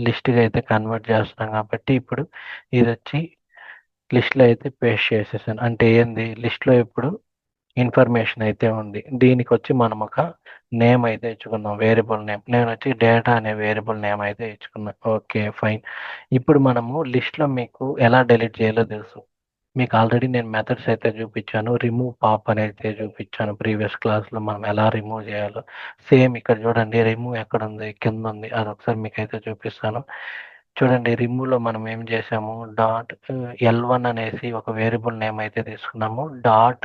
లిస్ట్‌గా అయితే కన్వర్ట్ చేస్తున్నాం కాబట్టి ఇప్పుడు ఇదొచ్చి లిస్ట్‌లో అయితే పేస్ట్ చేసేసాను. అంటే ఏంది లిస్ట్‌లో ఇప్పుడు ఇన్ఫర్మేషన్ అయితే ఉంది. దీనికొచ్చి మనం ఒక నేమ్ అయితే ఇచ్చుకుందాం. Variable name. నేనొచ్చి డేటా అనే వేరియబుల్ నేమ్ అయితే ఇచ్చుకున్నా. ఓకే. ఫైన్. ఇప్పుడు మనము లిస్ట్‌లో మీకు ఎలా డెలీట్ చేయాలో తెలుసు. మీకు ఆల్రెడీ నేను మెథడ్స్ అయితే చూపించాను. రిమూవ్ పాప్ అనైతే చూపించాను ప్రీవియస్ క్లాస్‌లో మనం ఎలా రిమూవ్ చేయాలో. సేమ్ ఇక్కడ చూడండి రిమూవ్ ఎక్కడుంది? కిందుంది. అదొకసారి మీకైతే చూపిస్తాను. చూడండి రిమూవ్‌లో మనం ఏం చేసాము ఎల్1 అనేసి ఒక వేరియబుల్ నేమ్ అయితే తీసుకున్నాము.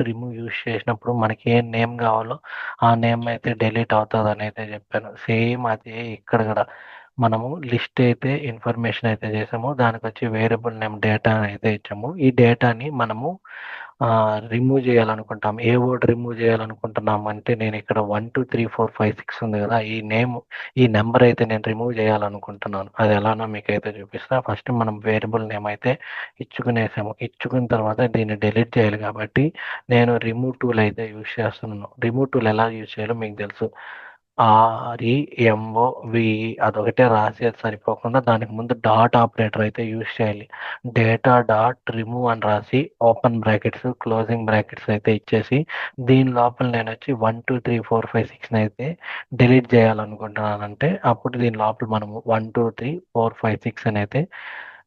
రిమూవ్ యూజ్ చేసినప్పుడు మనకి ఏ నేమ్ కావాలో ఆ నేమ్ అయితే డిలీట్ అవుతదని అయితే చెప్పాను. సేమ్ అదే ఇక్కడ కూడా మనము లిస్ట్ అయితే ఇన్ఫర్మేషన్ అయితే చేసాము. దానికొచ్చి వేరియబుల్ నేమ్ డేటా అని అయితే ఇచ్చాము. ఈ డేటాని మనము రిమూవ్ చేయాలనుకుంటాం. ఏ వర్డ్ రిమూవ్ చేయాలనుకుంటున్నాము అంటే నేను ఇక్కడ 1, 2, 3, 4, 5, 6 ఉంది కదా! ఈ నంబర్ అయితే నేను రిమూవ్ చేయాలనుకుంటున్నాను. అది ఎలానో మీకైతే చూపిస్తా. ఫస్ట్ మనం వేరియబుల్ నేమ్ అయితే ఇచ్చుకునేసాము. ఇచ్చుకున్న తర్వాత దీన్ని డిలీట్ చేయాలి కాబట్టి నేను రిమూవ్ టూల్ అయితే యూజ్ చేస్తున్నాను. రిమూవ్ టూల్ ఎలా యూజ్ చేయాలో మీకు తెలుసు. REMOVE అదొకటే రాసేది సరిపోకుండా దానికి ముందు డాట్ ఆపరేటర్ అయితే యూజ్ చేయాలి. డేటా డాట్ రిమూవ్ అని రాసి ఓపెన్ బ్రాకెట్స్ క్లోజింగ్ బ్రాకెట్స్ అయితే ఇచ్చేసి దీని లోపల నేను వచ్చి 1 2 3 4 5 6 అయితే డిలీట్ చేయాలనుకుంటున్నానంటే అప్పుడు దీని లోపల మనము 1 2 3 4 5 6 అని అయితే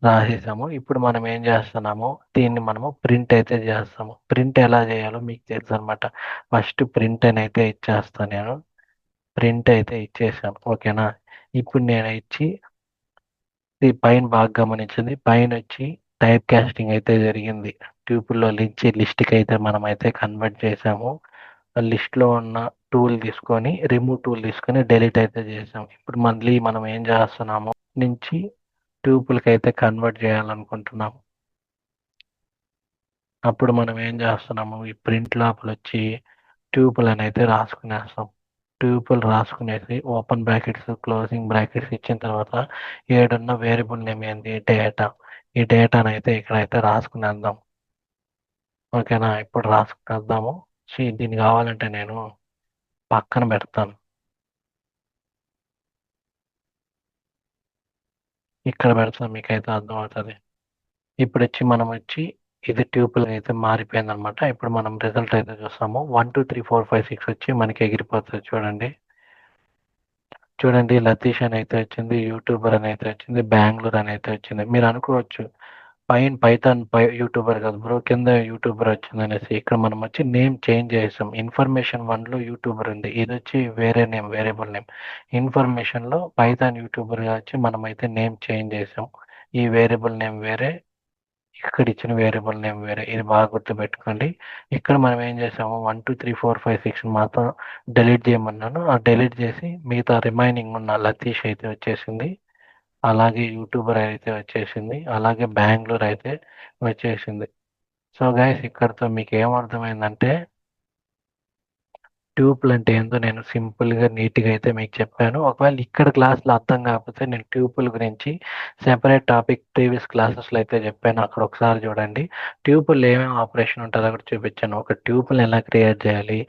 రాసేసాము. ఇప్పుడు మనం ఏం చేస్తున్నాము దీన్ని మనము ప్రింట్ అయితే చేస్తాము. ప్రింట్ ఎలా చేయాలో మీకు తెలుసు అనమాట. ఫస్ట్ ప్రింట్ అని అయితే ఇచ్చేస్తాను నేను. ప్రింట్ అయితే ఇచ్చేసాను. ఓకేనా? ఇప్పుడు నేను ఇచ్చి ఈ పైన బాగా గమనించింది. పైన వచ్చి టైప్ కాస్టింగ్ అయితే జరిగింది. ట్యూపుల్లో నుంచి లిస్ట్కి అయితే మనం అయితే కన్వర్ట్ చేసాము. లిస్ట్లో ఉన్న టూల్ తీసుకొని రిమూవ్ టూల్ తీసుకొని డెలీట్ అయితే చేసాం. ఇప్పుడు మళ్ళీ మనం ఏం చేస్తున్నాము నుంచి ట్యూపులకి అయితే కన్వర్ట్ చేయాలనుకుంటున్నాము. అప్పుడు మనం ఏం చేస్తున్నాము ఈ ప్రింట్ లోపల వచ్చి ట్యూపుల్ అని అయితే రాసుకునేస్తాం. ట్యూపుల్ రాసుకునేసి ఓపెన్ బ్రాకెట్స్ క్లోజింగ్ బ్రాకెట్స్ ఇచ్చిన తర్వాత ఏడున్న వేరియబుల్ నేమ్ ఏంది డేటా. ఈ డేటాను అయితే ఇక్కడైతే రాసుకునేద్దాం. ఓకేనా? ఇప్పుడు రాసుకునేద్దాము. దీన్ని కావాలంటే నేను పక్కన పెడతాను. ఇక్కడ పెడతాను మీకైతే అర్థం అవుతుంది. ఇప్పుడు వచ్చి మనం వచ్చి ఇది ట్యూపుల్ అయితే మారిపోయింది అనమాట. ఇప్పుడు మనం రిజల్ట్ అయితే చూస్తాము. 1 2 3 4 5 6 వచ్చి మనకి ఎగిరిపోతుంది చూడండి. చూడండి లతీష్ అని అయితే వచ్చింది. యూట్యూబర్ అని అయితే వచ్చింది. బెంగళూరు అని అయితే వచ్చింది. మీరు అనుకోవచ్చు పైన పైథాన్ యూట్యూబర్ కదా బ్రో కింద యూట్యూబర్ వచ్చింది అనేసి. ఇక్కడ మనం వచ్చి నేమ్ చేంజ్ చేసాం. ఇన్ఫర్మేషన్ 1లో యూట్యూబర్ ఉంది. ఇది వచ్చి వేరే నేమ్ వేరియబుల్ నేమ్. ఇన్ఫర్మేషన్లో పైథాన్ యూట్యూబర్గా వచ్చి మనం అయితే నేమ్ చేంజ్ చేసాం. ఈ వేరియబుల్ నేమ్ వేరే, ఇక్కడ ఇచ్చిన వేరియబుల్ నేమ్ వేరే. ఇది బాగా గుర్తుపెట్టుకోండి. ఇక్కడ మనం ఏం చేసాము 1 2 3 4 5 6 మాత్రం డిలీట్ చేయమన్నాను. ఆ డిలీట్ చేసి మిగతా రిమైనింగ్ ఉన్న లతీష్ అయితే వచ్చేసింది. అలాగే యూట్యూబర్ అయితే వచ్చేసింది. అలాగే బెంగళూరు అయితే వచ్చేసింది. సో గైస్ ఇక్కడితో మీకు ఏమర్థమైందంటే ట్యూపుల్ అంటే ఏందో నేను సింపుల్గా నీట్గా అయితే మీకు చెప్పాను. ఒకవేళ ఇక్కడ క్లాస్లో అర్థం కాకపోతే నేను ట్యూపుల్ గురించి సెపరేట్ టాపిక్ ప్రీవియస్ క్లాసెస్లో అయితే చెప్పాను. అక్కడ ఒకసారి చూడండి. ట్యూపుల్ ఏమేమి ఆపరేషన్ ఉంటుందో కూడా చూపించాను. ఒక ట్యూపుల్ని ఎలా క్రియేట్ చేయాలి,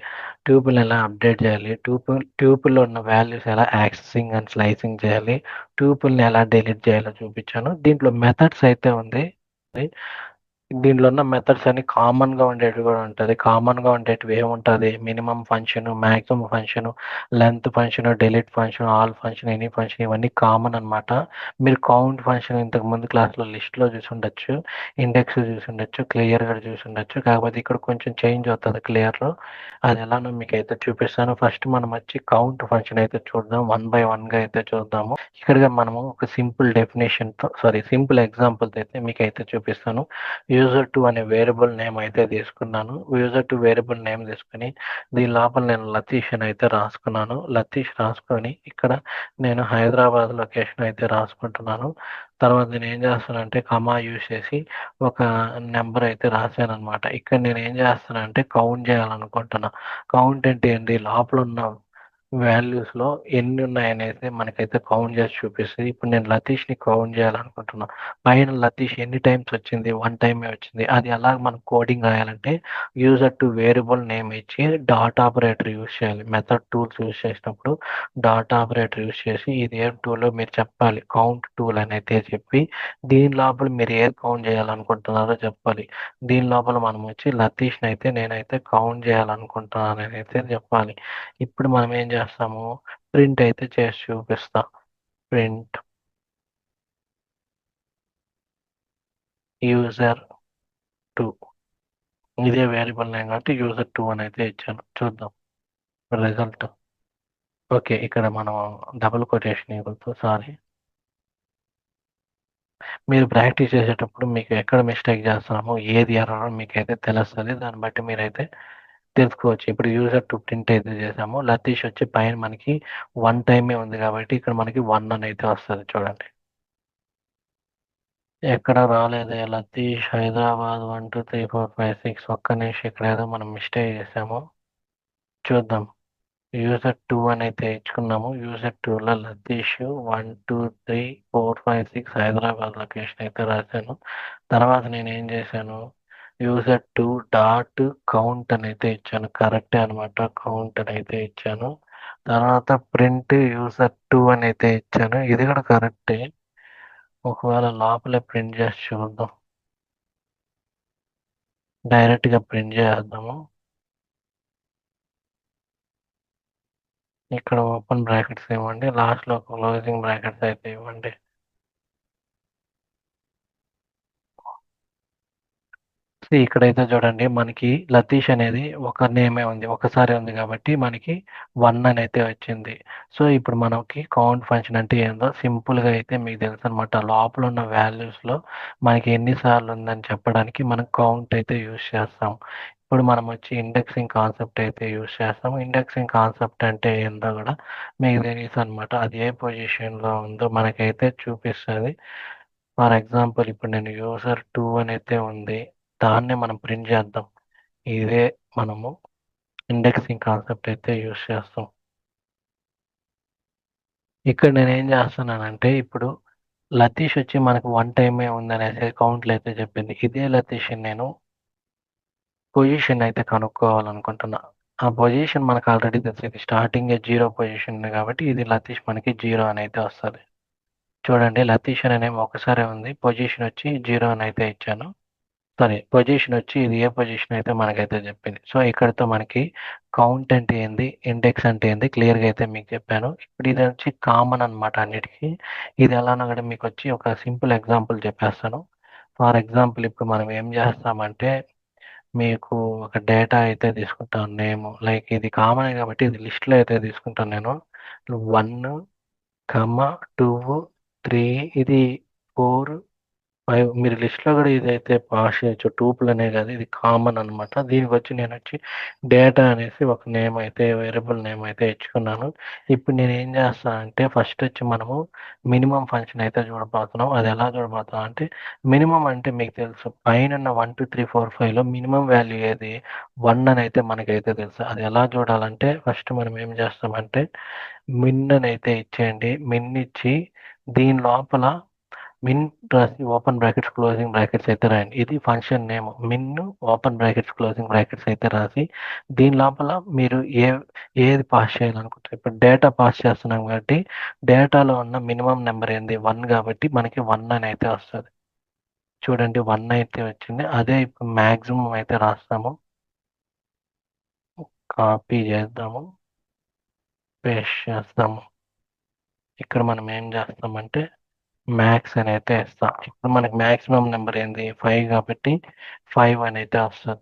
ట్యూపుల్ని ఎలా అప్డేట్ చేయాలి, ట్యూపుల్లో ఉన్న వాల్యూస్ ఎలా యాక్సెసింగ్ అండ్ స్లైసింగ్ చేయాలి, ట్యూపుల్ని ఎలా డిలీట్ చేయాలో చూపించాను. దీంట్లో మెథడ్స్ అయితే ఉంది. దీంట్లో ఉన్న మెథడ్స్ అన్ని కామన్గా ఉండేటివి కూడా ఉంటుంది. కామన్గా ఉండేటివి ఏముంటుంది minimum function, maximum function, length function, delete function, all function, any function ఇవన్నీ కామన్ అనమాట. మీరు కౌంట్ ఫంక్షన్ ఇంతకు ముందు క్లాస్లో లిస్ట్లో చూసి ఉండొచ్చు, ఇండెక్స్ చూసి ఉండొచ్చు, క్లియర్గా చూసి ఉండొచ్చు. కాకపోతే ఇక్కడ కొంచెం చేంజ్ అవుతుంది క్లియర్లో. అది ఎలానో మీకు అయితే చూపిస్తాను. ఫస్ట్ మనం వచ్చి కౌంట్ ఫంక్షన్ అయితే చూద్దాం. 1 by 1గా అయితే చూద్దాము. ఇక్కడ మనము ఒక సింపుల్ డెఫినేషన్తో సింపుల్ ఎగ్జాంపుల్తో అయితే మీకు అయితే చూపిస్తాను. యూజర్2 అనే వేరియబుల్ నేమ్ అయితే తీసుకున్నాను. యూజర్2 వేరియబుల్ నేమ్ తీసుకొని దీని లోపల నేను లతీష్ అని అయితే రాసుకున్నాను. లతీష్ రాసుకొని ఇక్కడ నేను హైదరాబాద్ లొకేషన్ అయితే రాసుకుంటున్నాను. తర్వాత నేను ఏం చేస్తానంటే కమా యూజ్ చేసి ఒక నెంబర్ అయితే రాశాను అనమాట. ఇక్కడ నేను ఏం చేస్తానంటే కౌంట్ చేయాలనుకుంటున్నా. కౌంట్ అంటే ఏంటి లోపల ఉన్న వాల్యూస్లో ఎన్ని ఉన్నాయనేసి మనకైతే కౌంట్ చేసి చూపిస్తుంది. ఇప్పుడు నేను లతీష్ని కౌంట్ చేయాలనుకుంటున్నా. పైన లతీష్ ఎన్ని టైమ్స్ వచ్చింది 1 టైమే వచ్చింది. అది ఎలా మనం కోడింగ్ రాయాలంటే యూజర్ టు వేరియబుల్ నేమ్ ఇచ్చి డాట్ ఆపరేటర్ యూజ్ చేయాలి. మెథడ్ టూల్స్ యూజ్ చేసినప్పుడు డాట్ ఆపరేటర్ యూజ్ చేసి ఇది ఏం టూలో మీరు చెప్పాలి. కౌంట్ టూల్ అని అయితే చెప్పి దీని లోపల మీరు ఏది కౌంట్ చేయాలనుకుంటున్నారో చెప్పాలి. దీని లోపల మనం వచ్చి లతీష్ని అయితే నేనైతే కౌంట్ చేయాలనుకుంటున్నాను అని అయితే చెప్పాలి. ఇప్పుడు మనం ఏం చేస్తాము ప్రింట్ అయితే చేసి చూపిస్తా. ప్రింట్ యూజర్ టూ ఇదే వేరియబుల్ నేమ్ కాబట్టి యూజర్2 అని అయితే ఇచ్చాను. చూద్దాం రిజల్ట్. ఓకే ఇక్కడ మనం డబుల్ కొటేషన్ ఇవ్వద్దు సారీ. మీరు ప్రాక్టీస్ చేసేటప్పుడు మీకు ఎక్కడ మిస్టేక్ చేస్తున్నామో ఏది ఎర్రర్ మీకైతే తెలుస్తుంది. దాన్ని బట్టి మీరైతే తెలుసుకోవచ్చు. ఇప్పుడు యూజర్2 ప్రింట్ అయితే చేసాము. లతీష్ వచ్చి పైన మనకి 1 టైమే ఉంది కాబట్టి ఇక్కడ మనకి 1 అని అయితే వస్తుంది చూడండి. ఎక్కడ రాలేదే లతీష్ హైదరాబాద్ 1 2 3 4 5 6 ఒక్క నిమిషం ఇక్కడ ఏదో మనం మిస్టేక్ చేసాము. చూద్దాం. యూజర్2 అని అయితే ఇచ్చుకున్నాము. యూజర్2లో లతీష్ 1 2 3 4 5 6 హైదరాబాద్ లొకేషన్ అయితే రాశాను. తర్వాత నేను ఏం చేశాను యూజర్2 డాట్ కౌంట్ అని అయితే ఇచ్చాను. కరెక్టే అనమాట. కౌంట్ అని అయితే ఇచ్చాను. తర్వాత ప్రింట్ యూజర్ 2 అని అయితే ఇచ్చాను. ఇది కూడా కరెక్టే. ఒకవేళ లోపలే ప్రింట్ చేసి చూద్దాం. డైరెక్ట్గా ప్రింట్ చేద్దాము. ఇక్కడ ఓపెన్ బ్రాకెట్స్ ఇవ్వండి, లాస్ట్లో క్లోజింగ్ బ్రాకెట్స్ అయితే ఇవ్వండి. ఇక్కడైతే చూడండి, మనకి లతీష్ అనేది ఒక నేమే ఉంది, ఒకసారి ఉంది కాబట్టి మనకి 1 అని అయితే వచ్చింది. సో ఇప్పుడు మనకి కౌంట్ ఫంక్షన్ అంటే ఏందో సింపుల్గా అయితే మీకు తెలుసు అనమాట. లోపల ఉన్న వాల్యూస్లో మనకి ఎన్నిసార్లు ఉందని చెప్పడానికి మనం కౌంట్ అయితే యూస్ చేస్తాం. ఇప్పుడు మనం వచ్చి ఇండెక్సింగ్ కాన్సెప్ట్ అయితే యూస్ చేస్తాం. ఇండెక్సింగ్ కాన్సెప్ట్ అంటే ఏందో కూడా మీకు తెలుసు అనమాట. అది ఏ పొజిషన్లో ఉందో మనకైతే చూపిస్తుంది. ఫర్ ఎగ్జాంపుల్ ఇప్పుడు నేను యూజర్ 2 అని అయితే ఉంది, దాన్నే మనం ప్రింట్ చేద్దాం. ఇదే మనము ఇండెక్సింగ్ కాన్సెప్ట్ అయితే యూస్ చేస్తాం. ఇక్కడ నేను ఏం చేస్తున్నానంటే, ఇప్పుడు లతీష్ వచ్చి మనకు 1 టైమే ఉందనేసి కౌంట్లు అయితే చెప్పింది. ఇదే లతీష్ నేను పొజిషన్ అయితే కనుక్కోవాలనుకుంటున్నా. ఆ పొజిషన్ మనకు ఆల్రెడీ తెలుసు. ఇది స్టార్టింగే 0 పొజిషన్ ఉంది కాబట్టి ఇది లతీష్ మనకి 0 అని అయితే వస్తుంది. చూడండి, లతీష్ అనే నేమ్ ఒకసారి ఉంది, పొజిషన్ వచ్చి 0 అని అయితే ఇచ్చాను. సారీ, పొజిషన్ వచ్చి ఇది ఏ పొజిషన్ అయితే మనకైతే చెప్పింది. సో ఇక్కడితో మనకి కౌంట్ అంటే ఏంది, ఇండెక్స్ అంటే ఏంది క్లియర్గా అయితే మీకు చెప్పాను. ఇప్పుడు ఇది వచ్చి కామన్ అనమాట అన్నిటికీ. ఇది ఎలానో కూడా మీకు వచ్చి ఒక సింపుల్ ఎగ్జాంపుల్ చెప్పేస్తాను. ఫర్ ఎగ్జాంపుల్ ఇప్పుడు మనం ఏం చేస్తామంటే, మీకు ఒక డేటా అయితే తీసుకుంటాను నేమ్, లైక్ ఇది కామన్ కాబట్టి ఇది లిస్ట్లో అయితే తీసుకుంటాను నేను. 1, 2, 3, ఇది 4, 5. మీరు లిస్ట్‌లో గూడా ఇదైతే పాస్ చేయొచ్చు. టూపుల్ కాదు, ఇది కామన్ అనమాట. దీనికొచ్చి నేనొచ్చి డేటా అనేసి ఒక నేమ్ అయితే, వేరియబుల్ నేమ్ అయితే ఇచ్చుకున్నాను. ఇప్పుడు నేనేం చేస్తానంటే, ఫస్ట్ వచ్చి మనము మినిమమ్ ఫంక్షన్ అయితే చూడబోతున్నాం. అది ఎలా చూడబోతున్నాం అంటే, మినిమమ్ అంటే మీకు తెలుసు, పైనున్న 1, 2, 3, 4, 5లో మినిమమ్ వాల్యూ ఏది? 1 అని అయితే మనకైతే తెలుసు. అది ఎలా చూడాలంటే, ఫస్ట్ మనం ఏం చేస్తామంటే, మిన్ అని అయితే ఇచ్చేయండి. మిన్ ఇచ్చి దీని లోపల మిన్ రాసి ఓపెన్ బ్రాకెట్స్, క్లోజింగ్ బ్రాకెట్స్ అయితే రాయండి. ఇది ఫంక్షన్ నేమ్. మిన్ ఓపెన్ బ్రాకెట్స్, క్లోజింగ్ బ్రాకెట్స్ అయితే రాసి దీని లోపల మీరు ఏది పాస్ చేయాలనుకుంటారు. ఇప్పుడు డేటా పాస్ చేస్తున్నాం కాబట్టి డేటాలో ఉన్న మినిమం నెంబర్ ఏంది? 1 కాబట్టి మనకి 1 అని అయితే వస్తుంది. చూడండి, 1 అయితే వచ్చింది. అదే ఇప్పుడు మ్యాక్సిమం అయితే రాస్తాము. కాపీ చేద్దాము, పేస్ట్ చేస్తాము. ఇక్కడ మనం ఏం చేస్తామంటే మ్యాక్స్ అని అయితే ఇస్తాం. ఇప్పుడు మనకి మ్యాక్సిమం నెంబర్ ఏంది? 5 కాబట్టి 5 అని అయితే వస్తుంది.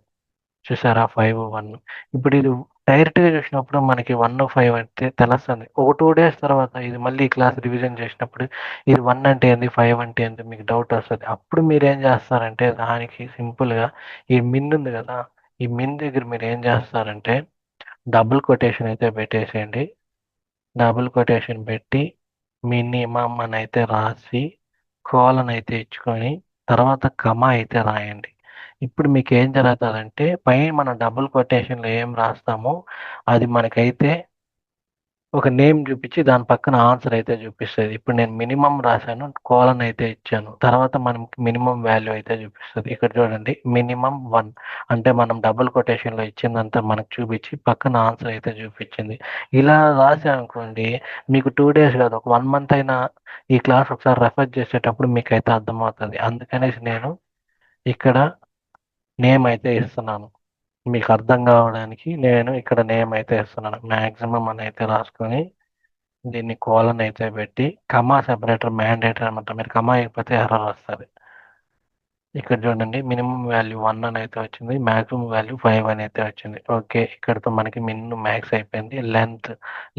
చూసారా, 5, 1. ఇప్పుడు ఇది డైరెక్ట్గా చూసినప్పుడు మనకి 1, 5 అంటే తెలుస్తుంది. ఒక 2 days తర్వాత ఇది మళ్ళీ క్లాస్ రివిజన్ చేసినప్పుడు ఇది 1 అంటే ఏంది, 5 అంటే ఏంది మీకు డౌట్ వస్తుంది. అప్పుడు మీరు ఏం చేస్తారంటే, దానికి సింపుల్గా ఈ మిన్ ఉంది కదా, ఈ మిన్ దగ్గర మీరు ఏం చేస్తారంటే డబుల్ కొటేషన్ అయితే పెట్టేసేయండి. డబుల్ కొటేషన్ పెట్టి మినిమం అని అయితే రాసి కోలన్ అయితే ఇచ్చుకొని తర్వాత కమా అయితే రాయండి. ఇప్పుడు మీకు ఏం జరుగుతుందంటే, పైన మనం డబుల్ కొటేషన్లో ఏం రాస్తామో అది మనకైతే ఒక నేమ్ చూపించి దాని పక్కన ఆన్సర్ అయితే చూపిస్తుంది. ఇప్పుడు నేను మినిమం రాశాను, కోలన్ అయితే ఇచ్చాను, తర్వాత మనకి మినిమం వాల్యూ అయితే చూపిస్తుంది. ఇక్కడ చూడండి, మినిమం 1 అంటే మనం డబుల్ కొటేషన్లో ఇచ్చిందంతా మనకు చూపించి పక్కన ఆన్సర్ అయితే చూపించింది. ఇలా రాసానుకోండి, మీకు 2 days కాదు, ఒక 1 month అయినా ఈ క్లాస్ ఒకసారి రెఫర్ చేసేటప్పుడు మీకైతే అర్థమవుతుంది. అందుకనేసి నేను ఇక్కడ నేమ్ అయితే ఇస్తున్నాను. మీకు అర్థం కావడానికి నేను ఇక్కడ నేమ్ అయితే ఇస్తున్నాను. మ్యాక్సిమం అని అయితే రాసుకొని దీన్ని కోలన్ అయితే పెట్టి కమా సెపరేటర్ మ్యాండేటరీ అనమాట. మీరు కమా అయిపోతే ఎర్రర్ వస్తుంది. ఇక్కడ చూడండి, మినిమం వాల్యూ 1 అని అయితే వచ్చింది, మ్యాక్సిమం వాల్యూ 5 అని అయితే వచ్చింది. ఓకే, ఇక్కడతో మనకి మిన్ మ్యాక్స్ అయిపోయింది. లెంత్,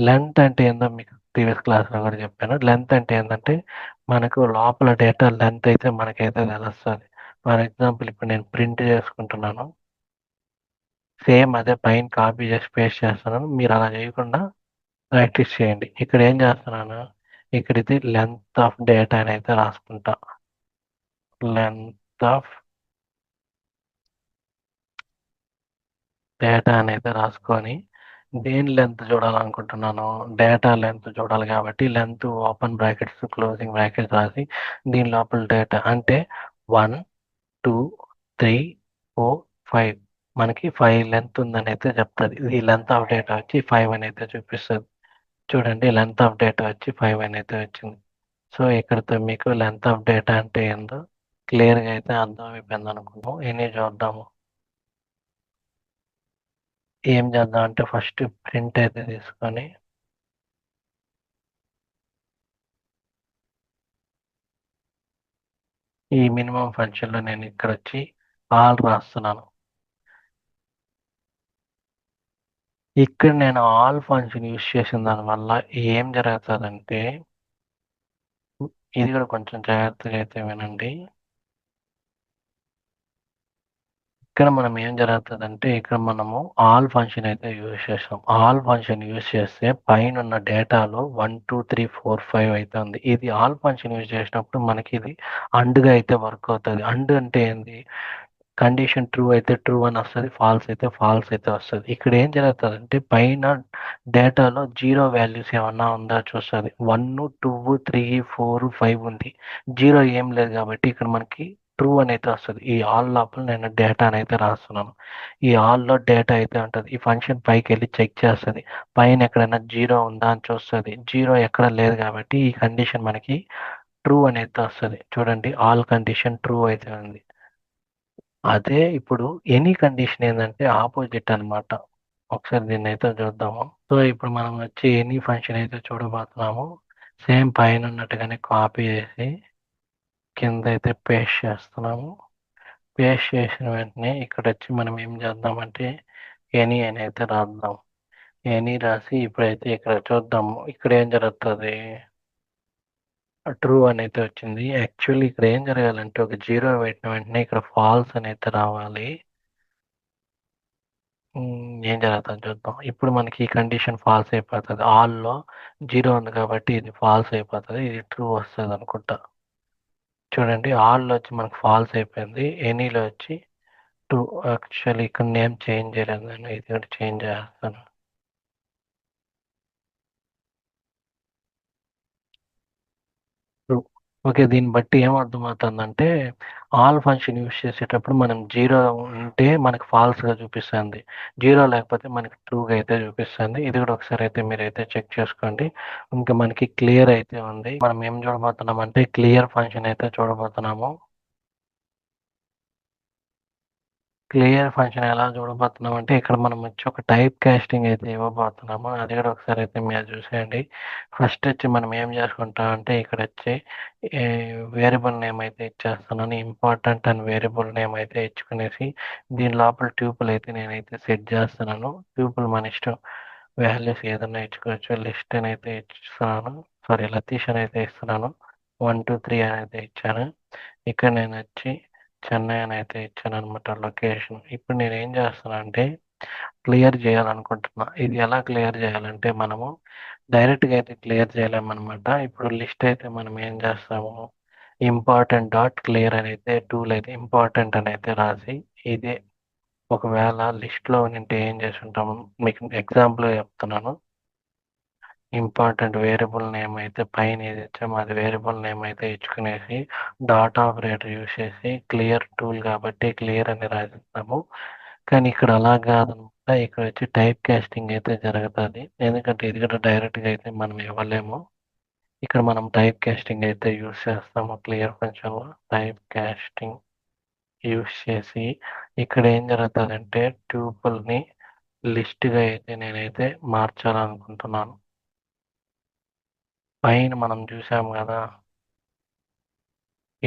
లెంత్ అంటే ఏందో మీకు ప్రీవియస్ క్లాస్లో కూడా చెప్పాను. లెంత్ అంటే ఏంటంటే మనకు లోపల డేటా లెంత్ అయితే మనకైతే తెలుస్తుంది. ఫర్ ఎగ్జాంపుల్ ఇప్పుడు నేను ప్రింట్ చేసుకుంటున్నాను, సేమ్ అదే పైన కాపీ చేసి పేస్ట్ చేస్తున్నాను. మీరు అలా చేయకుండా ప్రాక్టీస్ చేయండి. ఇక్కడ ఏం చేస్తున్నాను, ఇక్కడ ఇది లెంత్ ఆఫ్ డేటా అని అయితే రాసుకుంటా. లెంత్ ఆఫ్ డేటా అని అయితే రాసుకొని దేని లెంత్ చూడాలనుకుంటున్నాను, డేటా లెంత్ చూడాలి కాబట్టి length open brackets, closing brackets రాసి దీని లోపల డేటా అంటే 1, 2, 3, 4, 5 మనకి 5 లెంత్ ఉందని అయితే చెప్తుంది. ఇది లెంత్ ఆఫ్ డేటా వచ్చి 5 అని అయితే చూపిస్తుంది. చూడండి లెంత్ ఆఫ్ డేటా వచ్చి 5 అని అయితే వచ్చింది. సో ఇక్కడితో మీకు లెంత్ ఆఫ్ డేటా అంటే ఏందో క్లియర్గా అయితే అర్థమైపోయింది అనుకున్నాము. ఎన్ని చూద్దాము. ఏం చేద్దాం అంటే ఫస్ట్ ప్రింట్ అయితే తీసుకొని ఈ మినిమం ఫంక్షన్లో నేను ఇక్కడ వచ్చి ఆల్ రాస్తున్నాను. ఇక్కడ నేను ఆల్ ఫంక్షన్ యూజ్ చేసిన దానివల్ల ఏం జరుగుతుందంటే ఇది కూడా కొంచెం జాగ్రత్తగా అయితే వినండి. ఇక్కడ మనం ఏం జరుగుతుందంటే ఇక్కడ మనము ఆల్ ఫంక్షన్ అయితే యూజ్ చేస్తాం. ఆల్ ఫంక్షన్ యూజ్ చేస్తే పైన ఉన్న డేటాలో 1 2 3 4 5 అయితే ఉంది. ఇది ఆల్ ఫంక్షన్ యూజ్ చేసినప్పుడు మనకి ఇది అండ్గా అయితే వర్క్ అవుతుంది. అండ్ అంటే ఏంది, కండిషన్ ట్రూ అయితే ట్రూ అని వస్తుంది, ఫాల్స్ అయితే ఫాల్స్ అయితే వస్తుంది. ఇక్కడ ఏం జరుగుతుందంటే పైన డేటాలో 0 వాల్యూస్ ఏమన్నా ఉందా చూస్తుంది. 1 2 3 4 5 ఉంది, 0 ఏం లేదు కాబట్టి ఇక్కడ మనకి ట్రూ అని అయితే వస్తుంది. ఈ ఆల్ లోపల నేను డేటా అయితే రాస్తున్నాను. ఈ ఆల్లో డేటా అయితే ఉంటుంది. ఈ ఫంక్షన్ పైకి వెళ్ళి చెక్ చేస్తుంది, పైన ఎక్కడైనా 0 ఉందా అని చూస్తుంది. 0 ఎక్కడ లేదు కాబట్టి ఈ కండిషన్ మనకి ట్రూ అని అయితే వస్తుంది. చూడండి ఆల్ కండిషన్ ట్రూ అయితే ఉంది. అదే ఇప్పుడు ఎనీ కండిషన్ ఏంటంటే ఆపోజిట్ అన్నమాట. ఒకసారి దీన్ని అయితే చూద్దాము. సో ఇప్పుడు మనం వచ్చి ఎనీ ఫంక్షన్ అయితే చూడబోతున్నాము. సేమ్ పైన ఉన్నట్టుగానే కాపీ చేసి కింద అయితే పేస్ట్ చేస్తున్నాము. పేస్ట్ చేసిన వెంటనే ఇక్కడ వచ్చి మనం ఏం చేద్దామంటే ఎనీ అని అయితే రాద్దాం. ఎనీ రాసి ఇప్పుడైతే ఇక్కడ చూద్దాము ఇక్కడ ఏం జరుగుతుంది. ట్రూ అని అయితే వచ్చింది. యాక్చువల్లీ ఇక్కడ ఏం జరగాలంటే ఒక 0 పెట్టిన వెంటనే ఇక్కడ ఫాల్స్ అని అయితే రావాలి. ఏం జరుగుతుందో చూద్దాం. ఇప్పుడు మనకి ఈ కండిషన్ ఫాల్స్ అయిపోతుంది. ఆల్‌లో 0 ఉంది కాబట్టి ఇది ఫాల్స్ అయిపోతుంది. ఇది ట్రూ వస్తుంది అనుకుంటా. చూడండి ఆల్‌లో వచ్చి మనకు ఫాల్స్ అయిపోయింది. ఎనీలో వచ్చి ట్రూ. యాక్చువల్లీ ఇక్కడ నేమ్ చేంజ్ చేయలేదు నేను. ఇది కూడా చేంజ్ చేస్తాను. ట్రూ. ఓకే, దీన్ని బట్టి ఏం అర్థమవుతుందంటే ఆల్ ఫంక్షన్ యూజ్ చేసేటప్పుడు మనం 0 ఉంటే మనకు ఫాల్స్గా చూపిస్తుంది, 0 లేకపోతే మనకి ట్రూగా అయితే చూపిస్తుంది. ఇది కూడా ఒకసారి అయితే మీరైతే చెక్ చేసుకోండి. ఇంకా మనకి క్లియర్ అయితే ఉంది. మనం ఏం చూడబోతున్నాం అంటే క్లియర్ ఫంక్షన్ అయితే చూడబోతున్నాము. క్లియర్ ఫంక్షన్ ఎలా చూడబోతున్నాం అంటే ఇక్కడ మనం వచ్చి ఒక టైప్ కాస్టింగ్ అయితే ఇవ్వబోతున్నాము. అది కూడా ఒకసారి అయితే మీరు చూసేయండి. ఫస్ట్ వచ్చి మనం ఏం చేసుకుంటాం అంటే ఇక్కడ వచ్చి వేరియబుల్ నేమ్ అయితే ఇచ్చేస్తున్నాను. ఇంపార్టెంట్ అని వేరియబుల్ నేమ్ అయితే ఇచ్చుకునేసి దీని లోపల ట్యూపుల్ అయితే నేనైతే సెట్ చేస్తున్నాను. ట్యూపుల్ మన ఇష్టం, వాల్యూస్ ఏదైనా ఇచ్చుకోవచ్చు. లిస్ట్ అని అయితే ఇస్తున్నాను. సారీ, లతీష్ అని అయితే ఇస్తున్నాను. 1 2 3 అని అయితే ఇచ్చాను. ఇక్కడ నేను వచ్చి చెన్నై అని అయితే ఇచ్చాను అనమాట లొకేషన్. ఇప్పుడు నేను ఏం చేస్తాను అంటే క్లియర్ చేయాలనుకుంటున్నా. ఇది ఎలా క్లియర్ చేయాలంటే మనము డైరెక్ట్గా అయితే క్లియర్ చేయలేమన్నమాట. ఇప్పుడు లిస్ట్ అయితే మనం ఏం చేస్తాము, ఇంపార్టెంట్ డాట్ క్లియర్ అని అయితే టూల్ అయితే ఇంపార్టెంట్ అని అయితే రాసి ఇదే ఒకవేళ లిస్ట్లో ఉంటే ఏం చేసి ఉంటాము మీకు ఎగ్జాంపుల్ చెప్తున్నాను. ఇంపార్టెంట్ వేరియబుల్ నేమ్ అయితే పైన ఏది ఇచ్చామో అది వేరియబుల్ నేమ్ అయితే ఇచ్చుకునేసి డాట్ ఆపరేటర్ యూస్ చేసి క్లియర్ టూల్ కాబట్టి క్లియర్ అని రాసిస్తాము. కానీ ఇక్కడ అలా కాదనమాట. ఇక్కడ వచ్చి టైప్ కాస్టింగ్ అయితే జరుగుతుంది. ఎందుకంటే ఇది కూడా డైరెక్ట్గా అయితే మనం ఇవ్వలేము. ఇక్కడ మనం టైప్ కాస్టింగ్ అయితే యూస్ చేస్తాము. క్లియర్ ఫంక్షన్లో టైప్ కాస్టింగ్ యూస్ చేసి ఇక్కడ ఏం జరుగుతుందంటే ట్యూపుల్ని లిస్ట్గా అయితే నేనైతే మార్చాలనుకుంటున్నాను. పైన మనం చూసాము కదా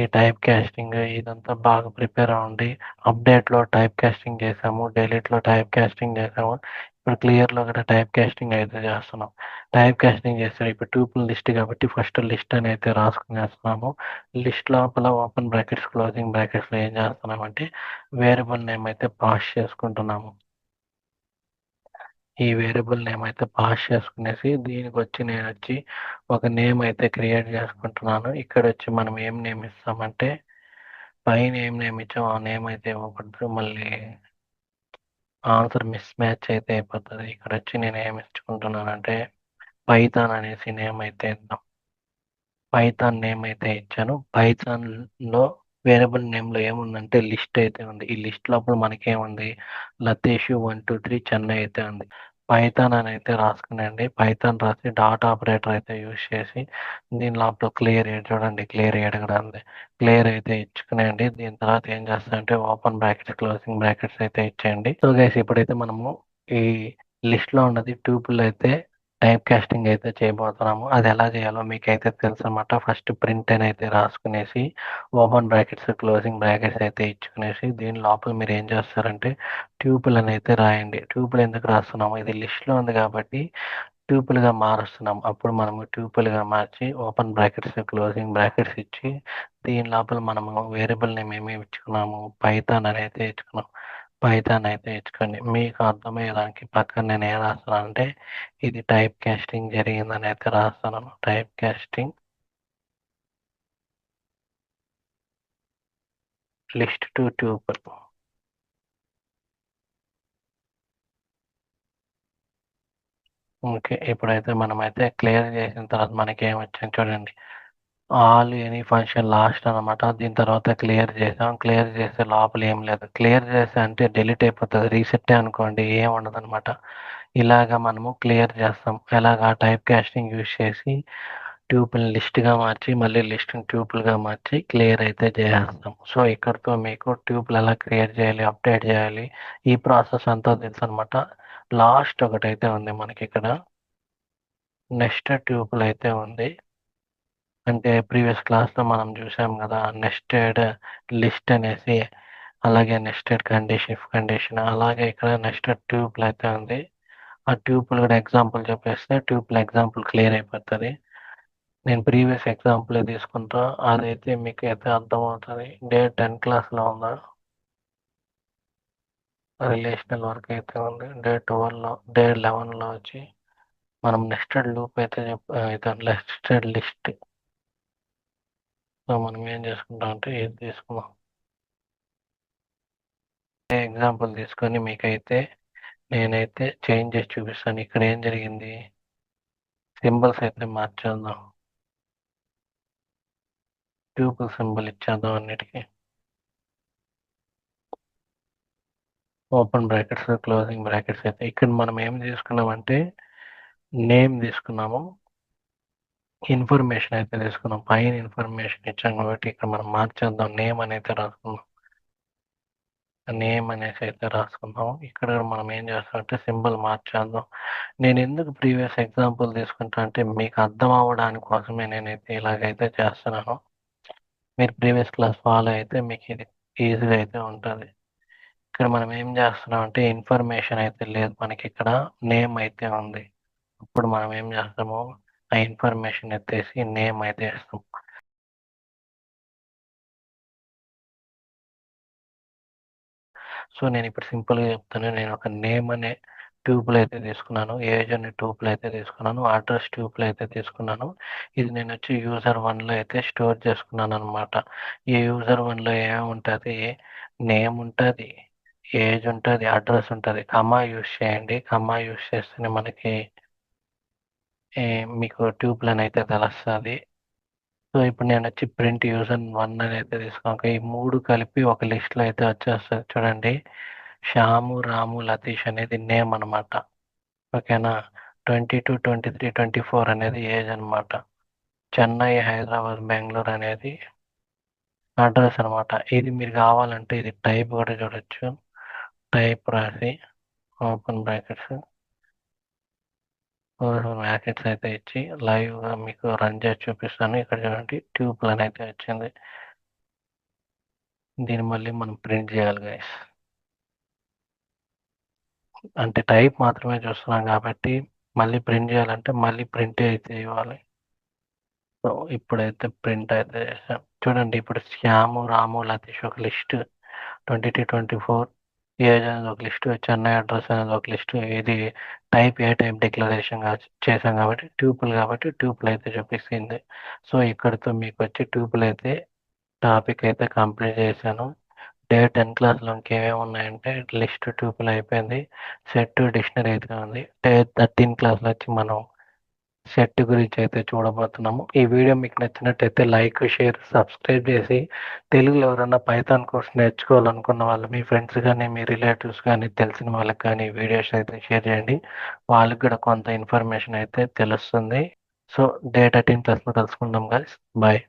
ఈ టైప్ కాస్టింగ్ ఇదంతా బాగా ప్రిపేర్ అవ్వండి. అప్డేట్లో టైప్ కాస్టింగ్ చేసాము, డిలీట్లో టైప్ కాస్టింగ్ చేసాము. ఇప్పుడు క్లియర్లో కూడా టైప్ కాస్టింగ్ అయితే చేస్తున్నాం. టైప్ కాస్టింగ్ చేస్తే ఇప్పుడు ట్యూపుల్ లిస్ట్ కాబట్టి ఫస్ట్ లిస్ట్ అని అయితే రాసుకునేస్తున్నాము. లిస్ట్ లోపల ఓపెన్ బ్రాకెట్స్ క్లోజింగ్ బ్రాకెట్స్లో ఏం చేస్తున్నామంటే వేరియబుల్ నేమ్ అయితే పాస్ చేసుకుంటున్నాము. ఈ వేరియబుల్ నేమ్ అయితే పాస్ చేసుకునేసి దీనికి వచ్చి నేను వచ్చి ఒక నేమ్ అయితే క్రియేట్ చేసుకుంటున్నాను. ఇక్కడ వచ్చి మనం ఏం నేమ్ ఇస్తామంటే పైన ఏం నేమ్ ఇచ్చామో ఆ నేమ్ అయితే ఇవ్వకూడదు, మళ్ళీ ఆన్సర్ మిస్ మ్యాచ్ అయితే అయిపోతుంది. ఇక్కడ వచ్చి నేను ఏమి ఇచ్చుకుంటున్నానంటే పైథాన్ అనేసి నేమ్ అయితే ఇద్దాం. పైథాన్ నేమ్ అయితే ఇచ్చాను. పైథాన్లో వేరియబుల్ నేమ్లో ఏముందంటే లిస్ట్ అయితే ఉంది. ఈ లిస్ట్ లోపల మనకేముంది, లతేష్ 1 2 3 చెన్నై అయితే ఉంది. పైథాన్ అని అయితే రాసుకునండి. పైథాన్ రాసి డాట్ ఆపరేటర్ అయితే యూజ్ చేసి దీని లోపల క్లియర్ చూడండి, క్లియర్ కూడా ఉంది. క్లియర్ అయితే ఇచ్చుకునేయండి. దీని తర్వాత ఏం చేస్తారంటే ఓపెన్ బ్రాకెట్స్ క్లోజింగ్ బ్రాకెట్స్ అయితే ఇచ్చేయండి. సో గైస్ ఇప్పుడైతే మనము ఈ లిస్ట్ లో ఉన్నది ట్యూపుల్ అయితే టైప్ కాస్టింగ్ అయితే చేయబోతున్నాము. అది ఎలా చేయాలో మీకైతే తెలుసు అనమాట. ఫస్ట్ ప్రింట్ అని అయితే రాసుకునేసి ఓపెన్ బ్రాకెట్స్ క్లోజింగ్ బ్రాకెట్స్ అయితే ఇచ్చుకునేసి దీని లోపల మీరు ఏం చేస్తారంటే ట్యూపుల్ అని అయితే రాయండి. ట్యూపుల్ ఎందుకు రాస్తున్నాము, ఇది లిస్ట్లో ఉంది కాబట్టి ట్యూపుల్గా మారుస్తున్నాం. అప్పుడు మనము ట్యూపుల్గా మార్చి ఓపెన్ బ్రాకెట్స్ క్లోజింగ్ బ్రాకెట్స్ ఇచ్చి దీని లోపల మనము వేరియబుల్ నేమ్ ఏమి ఇచ్చుకున్నాము, పైథాన్ అని అయితే ఇచ్చుకున్నాం. పైథాన్ అయితే ఇచ్చుకోండి. మీకు అర్థమయ్యేదానికి పక్కన నేను ఏం రాస్తున్నాను అంటే ఇది టైప్ కాస్టింగ్ జరిగిందని అయితే రాస్తున్నాను. Type casting list to tuple. Okay, ఇప్పుడైతే మనమైతే క్లియర్ చేసిన తర్వాత మనకి ఏమొచ్చింది చూడండి. ఆల్ ఎనీ ఫంక్షన్ లాస్ట్ అనమాట. దీని తర్వాత క్లియర్ చేసాం. క్లియర్ చేసే లోపల ఏం లేదు. క్లియర్ చేస్తే అంటే డిలీట్ అయిపోతుంది. రీసెట్ అనుకోండి, ఏం ఉండదు అనమాట. ఇలాగా మనము క్లియర్ చేస్తాం. ఎలాగా టైప్ కాస్టింగ్ యూజ్ చేసి ట్యూపుల్ లిస్ట్గా మార్చి మళ్ళీ లిస్ట్ని ట్యూపుల్గా మార్చి క్లియర్ అయితే చేసేస్తాం. సో ఇక్కడితో మీకు ట్యూపుల్ ఎలా క్రియేట్ చేయాలి, అప్డేట్ చేయాలి, ఈ ప్రాసెస్ అంతా తెలుసు అనమాట. లాస్ట్ ఒకటైతే ఉంది మనకి ఇక్కడ నెస్టెడ్ ట్యూపుల్ అయితే ఉంది. అంటే ప్రీవియస్ క్లాస్లో మనం చూసాం కదా నెస్టెడ్ లిస్ట్ అనేసి, అలాగే నెస్టెడ్ కండిషన్ ఇఫ్ కండిషన్, అలాగే ఇక్కడ నెస్టెడ్ ట్యూపుల్ అయితే ఉంది. ఆ ట్యూపుల్ కూడా ఎగ్జాంపుల్ చెప్పేస్తే ట్యూపుల్ ఎగ్జాంపుల్ క్లియర్ అయిపోతుంది. నేను ప్రీవియస్ ఎగ్జాంపుల్ తీసుకుంటా, అదైతే మీకు అయితే అర్థమవుతుంది. డే 10 క్లాస్లో ఉందా, రిలేషనల్ వర్క్ అయితే ఉంది. డే 12లో, డే 11లో వచ్చి మనం నెస్టెడ్ లూప్ అయితే నెస్టెడ్ లిస్ట్. సో మనం ఏం చేసుకుంటాం అంటే ఇది తీసుకుందాం. ఎగ్జాంపుల్ తీసుకొని మీకైతే నేనైతే చేంజ్ చేసి చూపిస్తాను. ఇక్కడ ఏం జరిగింది, సింబల్స్ అయితే మార్చేద్దాం. ట్యూపుల్ సింబల్ ఇచ్చేద్దాం అన్నిటికీ. ఓపెన్ బ్రాకెట్స్ క్లోజింగ్ బ్రాకెట్స్ అయితే ఇక్కడ మనం ఏం తీసుకున్నామంటే నేమ్ తీసుకున్నాము, ఇన్ఫర్మేషన్ అయితే తీసుకున్నాం. పైన ఇన్ఫర్మేషన్ ఇచ్చాం కాబట్టి ఇక్కడ మనం మార్చేద్దాం. నేమ్ అనేది రాసుకుందాం. నేమ్ అనేసి అయితే రాసుకుందాం. ఇక్కడ మనం ఏం చేస్తామంటే సింబల్ మార్చేద్దాం. నేను ఎందుకు ప్రీవియస్ ఎగ్జాంపుల్ తీసుకుంటా అంటే మీకు అర్థం అవ్వడానికి కోసమే నేనైతే ఇలాగైతే చేస్తున్నాను. మీరు ప్రీవియస్ క్లాస్ ఫాలో అయితే మీకు ఇది ఈజీగా అయితే ఉంటుంది. ఇక్కడ మనం ఏం చేస్తున్నాం అంటే ఇన్ఫర్మేషన్ అయితే లేదు, మనకి ఇక్కడ నేమ్ అయితే ఉంది. ఇప్పుడు మనం ఏం చేస్తాము, ఆ ఇన్ఫర్మేషన్ ఎత్తేసి నేమ్ అయితే ఇస్తాం. సో నేను ఇప్పుడు సింపుల్గా చెప్తాను. నేను ఒక నేమ్ అనే ట్యూపుల్ అయితే తీసుకున్నాను, ఏజ్ అనే ట్యూపుల్ అయితే తీసుకున్నాను, అడ్రస్ ట్యూపుల్ అయితే తీసుకున్నాను. ఇది నేను వచ్చి యూజర్ 1లో అయితే స్టోర్ చేసుకున్నాను అనమాట. ఈ యూజర్ 1లో ఏముంటుంది, నేమ్ ఉంటుంది, ఏజ్ ఉంటుంది, అడ్రస్ ఉంటుంది. కమా యూస్ చేయండి. కమా యూస్ చేస్తేనే మనకి మీకు ట్యూపుల్ అని అయితే తెలుస్తుంది. సో ఇప్పుడు నేను వచ్చి ప్రింట్ యూజర్ 1 అని అయితే తీసుకున్నాను. ఈ మూడు కలిపి ఒక లిస్ట్లో అయితే వచ్చేస్తుంది చూడండి. శ్యాము, రాము, లతీష్ అనేది నేమ్ అనమాట. ఓకేనా. 22, 23, 24 అనేది ఏజ్ అనమాట. చెన్నై, హైదరాబాద్, బెంగళూరు అనేది అడ్రస్ అనమాట. ఇది మీరు కావాలంటే ఇది టైప్ కూడా చూడొచ్చు. టైప్ రాసి ఓపెన్ బ్రాకెట్స్ బ్రాకెట్స్ అయితే ఇచ్చి లైవ్గా మీకు రన్ చేసి చూపిస్తాను. ఇక్కడ చూడండి ట్యూబ్ అని అయితే వచ్చింది. దీన్ని మళ్ళీ మనం ప్రింట్ చేయాలి గైస్. అంటే టైప్ మాత్రమే చూస్తున్నాం కాబట్టి మళ్ళీ ప్రింట్ చేయాలంటే మళ్ళీ ప్రింట్ అయితే ఇవ్వాలి. సో ఇప్పుడైతే ప్రింట్ అయితే చేసాం చూడండి. ఇప్పుడు శ్యాము, రాము, లతీష్ ఒక లిస్ట్, 22, 24 ఏజ్ అనేది ఒక లిస్ట్, చెన్నై అడ్రస్ అనేది ఒక లిస్ట్. ఇది టైప్ ఏ టైప్ డిక్లరేషన్ చేసాం కాబట్టి ట్యూపుల్ అయితే చూపిస్తుంది. సో ఇక్కడితో మీకు వచ్చి ట్యూపుల్ అయితే టాపిక్ అయితే కంప్లీట్ చేశాను. డే 10 క్లాస్లో ఇంకేమేమి ఉన్నాయంటే లిస్ట్ ట్యూపుల్ అయిపోయింది, సెట్ డిక్షనరీ అయితే ఉంది. డే 13 క్లాస్లో వచ్చి మనం సెట్ గురించి అయితే చూడబోతున్నాము. ఈ వీడియో మీకు నచ్చినట్టయితే లైక్, షేర్, సబ్స్క్రైబ్ చేసి తెలుగులో ఎవరైనా పైథాన్ కోర్స్ నేర్చుకోవాలనుకున్న వాళ్ళు మీ ఫ్రెండ్స్ కానీ, మీ రిలేటివ్స్ కానీ, తెలిసిన వాళ్ళకి కానీ వీడియోస్ అయితే షేర్ చేయండి. వాళ్ళకి కూడా కొంత ఇన్ఫర్మేషన్ అయితే తెలుస్తుంది. సో డేటా టీమ్ ప్లస్లో కలుసుకుందాం గాయ్స్. బాయ్.